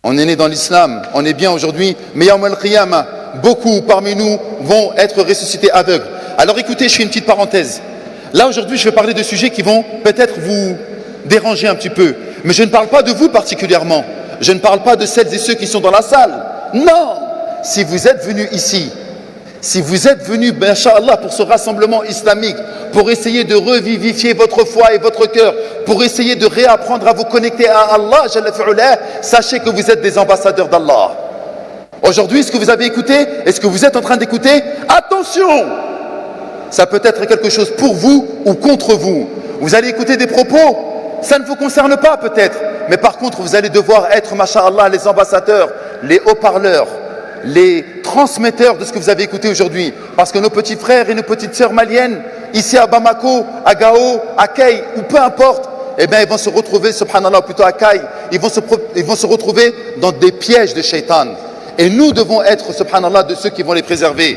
On est né dans l'islam, on est bien aujourd'hui, mais Yawm al-Qiyamah, beaucoup parmi nous vont être ressuscités aveugles. Alors écoutez, je fais une petite parenthèse. Là aujourd'hui, je vais parler de sujets qui vont peut-être vous déranger un petit peu. Mais je ne parle pas de vous particulièrement. Je ne parle pas de celles et ceux qui sont dans la salle. Non! Si vous êtes venus ici, si vous êtes venus, Inch'Allah, pour ce rassemblement islamique, pour essayer de revivifier votre foi et votre cœur, pour essayer de réapprendre à vous connecter à Allah, sachez que vous êtes des ambassadeurs d'Allah. Aujourd'hui, est-ce que vous avez écouté? Est-ce que vous êtes en train d'écouter? Attention! Ça peut être quelque chose pour vous ou contre vous. Vous allez écouter des propos, ça ne vous concerne pas peut-être, mais par contre, vous allez devoir être, masha'Allah, les ambassadeurs, les haut-parleurs, les transmetteurs de ce que vous avez écouté aujourd'hui. Parce que nos petits frères et nos petites sœurs maliennes, ici à Bamako, à Gao, à Kay, ou peu importe, eh bien ils vont se retrouver, subhanallah, plutôt à Kay, ils vont se retrouver dans des pièges de shaitan. Et nous devons être, subhanallah, de ceux qui vont les préserver.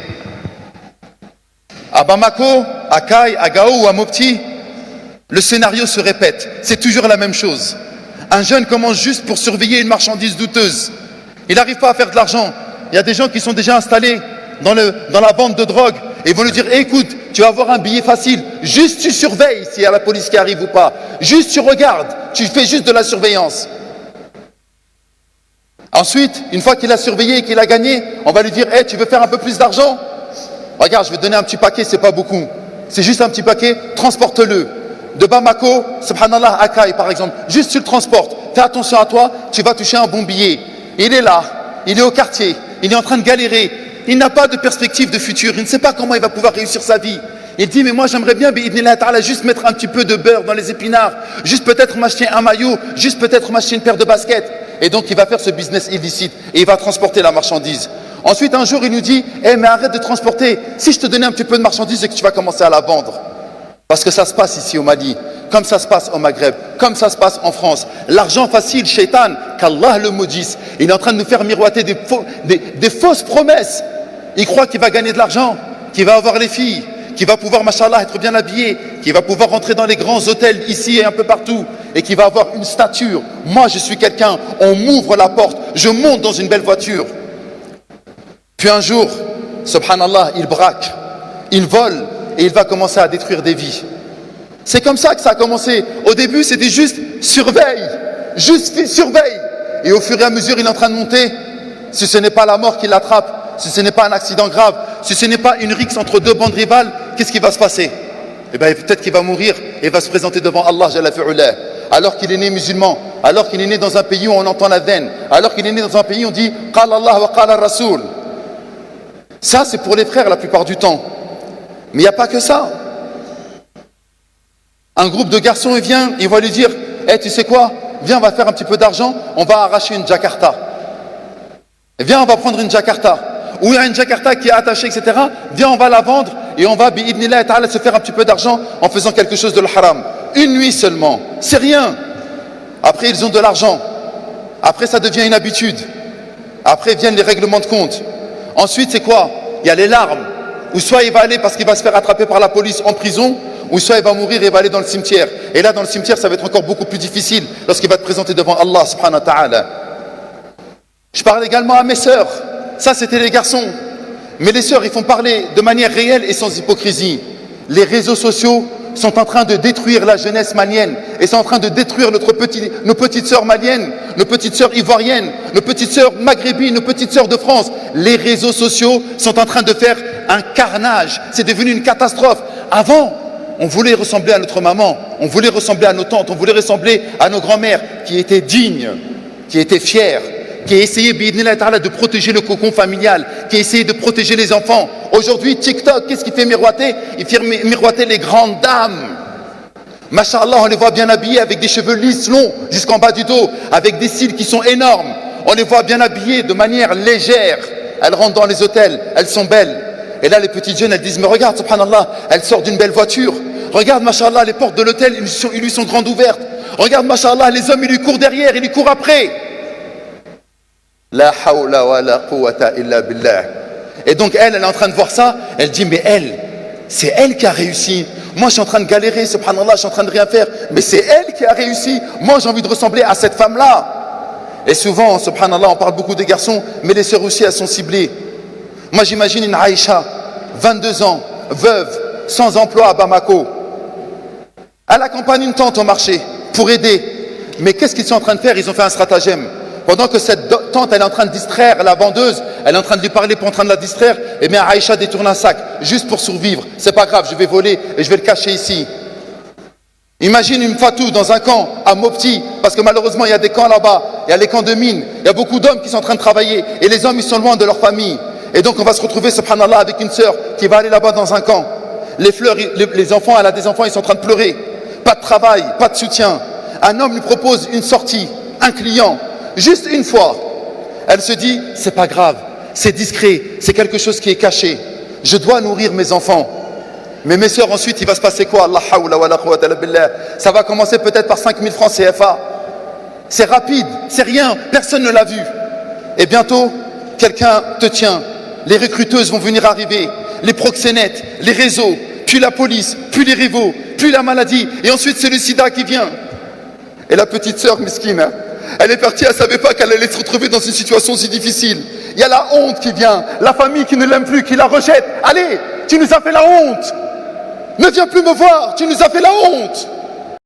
À Bamako, à Kay, à Gao ou à Mopti, le scénario se répète. C'est toujours la même chose. Un jeune commence juste pour surveiller une marchandise douteuse. Il n'arrive pas à faire de l'argent. Il y a des gens qui sont déjà installés dans la vente de drogue et ils vont lui dire, écoute, tu vas avoir un billet facile, juste tu surveilles s'il y a la police qui arrive ou pas, juste tu regardes, tu fais juste de la surveillance. Ensuite, une fois qu'il a surveillé et qu'il a gagné, on va lui dire, hey, tu veux faire un peu plus d'argent? Regarde, je vais te donner un petit paquet, c'est pas beaucoup, c'est juste un petit paquet, transporte-le. De Bamako, subhanallah, à Kay par exemple, juste tu le transportes, fais attention à toi, tu vas toucher un bon billet. Il est là, il est au quartier, il est en train de galérer, il n'a pas de perspective de futur, il ne sait pas comment il va pouvoir réussir sa vie. Il dit, mais moi j'aimerais bien, juste mettre un petit peu de beurre dans les épinards, juste peut-être m'acheter un maillot, juste peut-être m'acheter une paire de baskets. Et donc il va faire ce business illicite et il va transporter la marchandise. Ensuite un jour il nous dit, mais arrête de transporter, si je te donnais un petit peu de marchandise et que tu vas commencer à la vendre. Parce que ça se passe ici au Mali, comme ça se passe au Maghreb, comme ça se passe en France. L'argent facile, shaitan, qu'Allah le maudisse, il est en train de nous faire miroiter des fausses promesses. Il croit qu'il va gagner de l'argent, qu'il va avoir les filles, qu'il va pouvoir, machallah, être bien habillé, qu'il va pouvoir rentrer dans les grands hôtels ici et un peu partout, et qu'il va avoir une stature. Moi, je suis quelqu'un, on m'ouvre la porte, je monte dans une belle voiture. Puis un jour, subhanallah, il braque, il vole, et il va commencer à détruire des vies. C'est comme ça que ça a commencé. Au début, c'était juste surveille. Et au fur et à mesure, il est en train de monter. Si ce n'est pas la mort qui l'attrape, si ce n'est pas un accident grave, si ce n'est pas une rixe entre deux bandes rivales, qu'est-ce qui va se passer? Eh bien, peut-être qu'il va mourir et va se présenter devant Allah Jalla fi'ula. Alors qu'il est né musulman, alors qu'il est né dans un pays où on entend la veine, alors qu'il est né dans un pays où on dit Qala Allah wa Qala Rasoul. Ça, c'est pour les frères la plupart du temps. Mais il n'y a pas que ça. Un groupe de garçons, il vient, il va lui dire, tu sais quoi, viens, on va faire un petit peu d'argent, on va arracher une Jakarta. Viens, on va prendre une Jakarta. Ou il y a une Jakarta qui est attachée, etc. Viens, on va la vendre et on va, bi'idnillah ta'ala, se faire un petit peu d'argent en faisant quelque chose de l'haram. Une nuit seulement, c'est rien. Après, ils ont de l'argent. Après, ça devient une habitude. Après, viennent les règlements de compte. Ensuite, c'est quoi? Il y a les larmes. Ou soit il va aller parce qu'il va se faire attraper par la police en prison, ou soit il va mourir et il va aller dans le cimetière. Et là, dans le cimetière, ça va être encore beaucoup plus difficile lorsqu'il va te présenter devant Allah subhanahu wa ta'ala. Je parle également à mes sœurs. Ça, c'était les garçons. Mais les sœurs, ils font parler de manière réelle et sans hypocrisie. Les réseaux sociaux sont en train de détruire la jeunesse malienne et sont en train de détruire nos petites sœurs maliennes, nos petites sœurs ivoiriennes, nos petites sœurs maghrébines, nos petites sœurs de France. Les réseaux sociaux sont en train de faire un carnage. C'est devenu une catastrophe. Avant, on voulait ressembler à notre maman, on voulait ressembler à nos tantes, on voulait ressembler à nos grands-mères qui étaient dignes, qui étaient fières, qui essayaient de protéger le cocon familial, qui essayaient de protéger les enfants. Aujourd'hui, TikTok, qu'est-ce qu'il fait miroiter? Il fait miroiter les grandes dames. Masha'Allah, on les voit bien habillées avec des cheveux lisses, longs, jusqu'en bas du dos, avec des cils qui sont énormes. On les voit bien habillées de manière légère. Elles rentrent dans les hôtels, elles sont belles. Et là, les petites jeunes, elles disent, mais regarde, subhanallah, elle sort d'une belle voiture. Regarde, masha'Allah, les portes de l'hôtel, ils lui sont grandes ouvertes. Regarde, masha'Allah, les hommes, ils lui courent derrière, ils lui courent après. La hawla wa la quwwata illa billah. Et donc elle est en train de voir ça, elle dit mais elle, c'est elle qui a réussi. Moi je suis en train de galérer, subhanallah, je suis en train de rien faire, mais c'est elle qui a réussi. Moi j'ai envie de ressembler à cette femme-là. Et souvent, subhanallah, on parle beaucoup des garçons, mais les sœurs aussi elles sont ciblées. Moi j'imagine une Aïcha, 22 ans, veuve, sans emploi à Bamako. Elle accompagne une tante au marché pour aider. Mais qu'est-ce qu'ils sont en train de faire? Ils ont fait un stratagème. Pendant que cette tante, elle est en train de distraire la vendeuse, elle est en train de lui parler pour en train de la distraire, et bien Aïcha détourne un sac, juste pour survivre. C'est pas grave, je vais voler et je vais le cacher ici. Imagine une Fatou dans un camp à Mopti, parce que malheureusement il y a des camps là-bas, il y a les camps de mines, il y a beaucoup d'hommes qui sont en train de travailler, et les hommes ils sont loin de leur famille. Et donc on va se retrouver, subhanallah, avec une sœur qui va aller là-bas dans un camp. Les enfants, elle a des enfants, ils sont en train de pleurer. Pas de travail, pas de soutien. Un homme lui propose une sortie, un client. Juste une fois, elle se dit, c'est pas grave, c'est discret, c'est quelque chose qui est caché. Je dois nourrir mes enfants. Mais mes sœurs, ensuite, il va se passer quoi? Allah hawla wa la quwwata illa billah. Ça va commencer peut-être par 5000 francs CFA. C'est rapide, c'est rien, personne ne l'a vu. Et bientôt, quelqu'un te tient. Les recruteuses vont venir arriver, les proxénètes, les réseaux, puis la police, puis les rivaux, puis la maladie, et ensuite c'est le sida qui vient. Et la petite sœur miskine, elle est partie, elle ne savait pas qu'elle allait se retrouver dans une situation si difficile. Il y a la honte qui vient, la famille qui ne l'aime plus, qui la rejette. Allez, tu nous as fait la honte. Ne viens plus me voir, tu nous as fait la honte.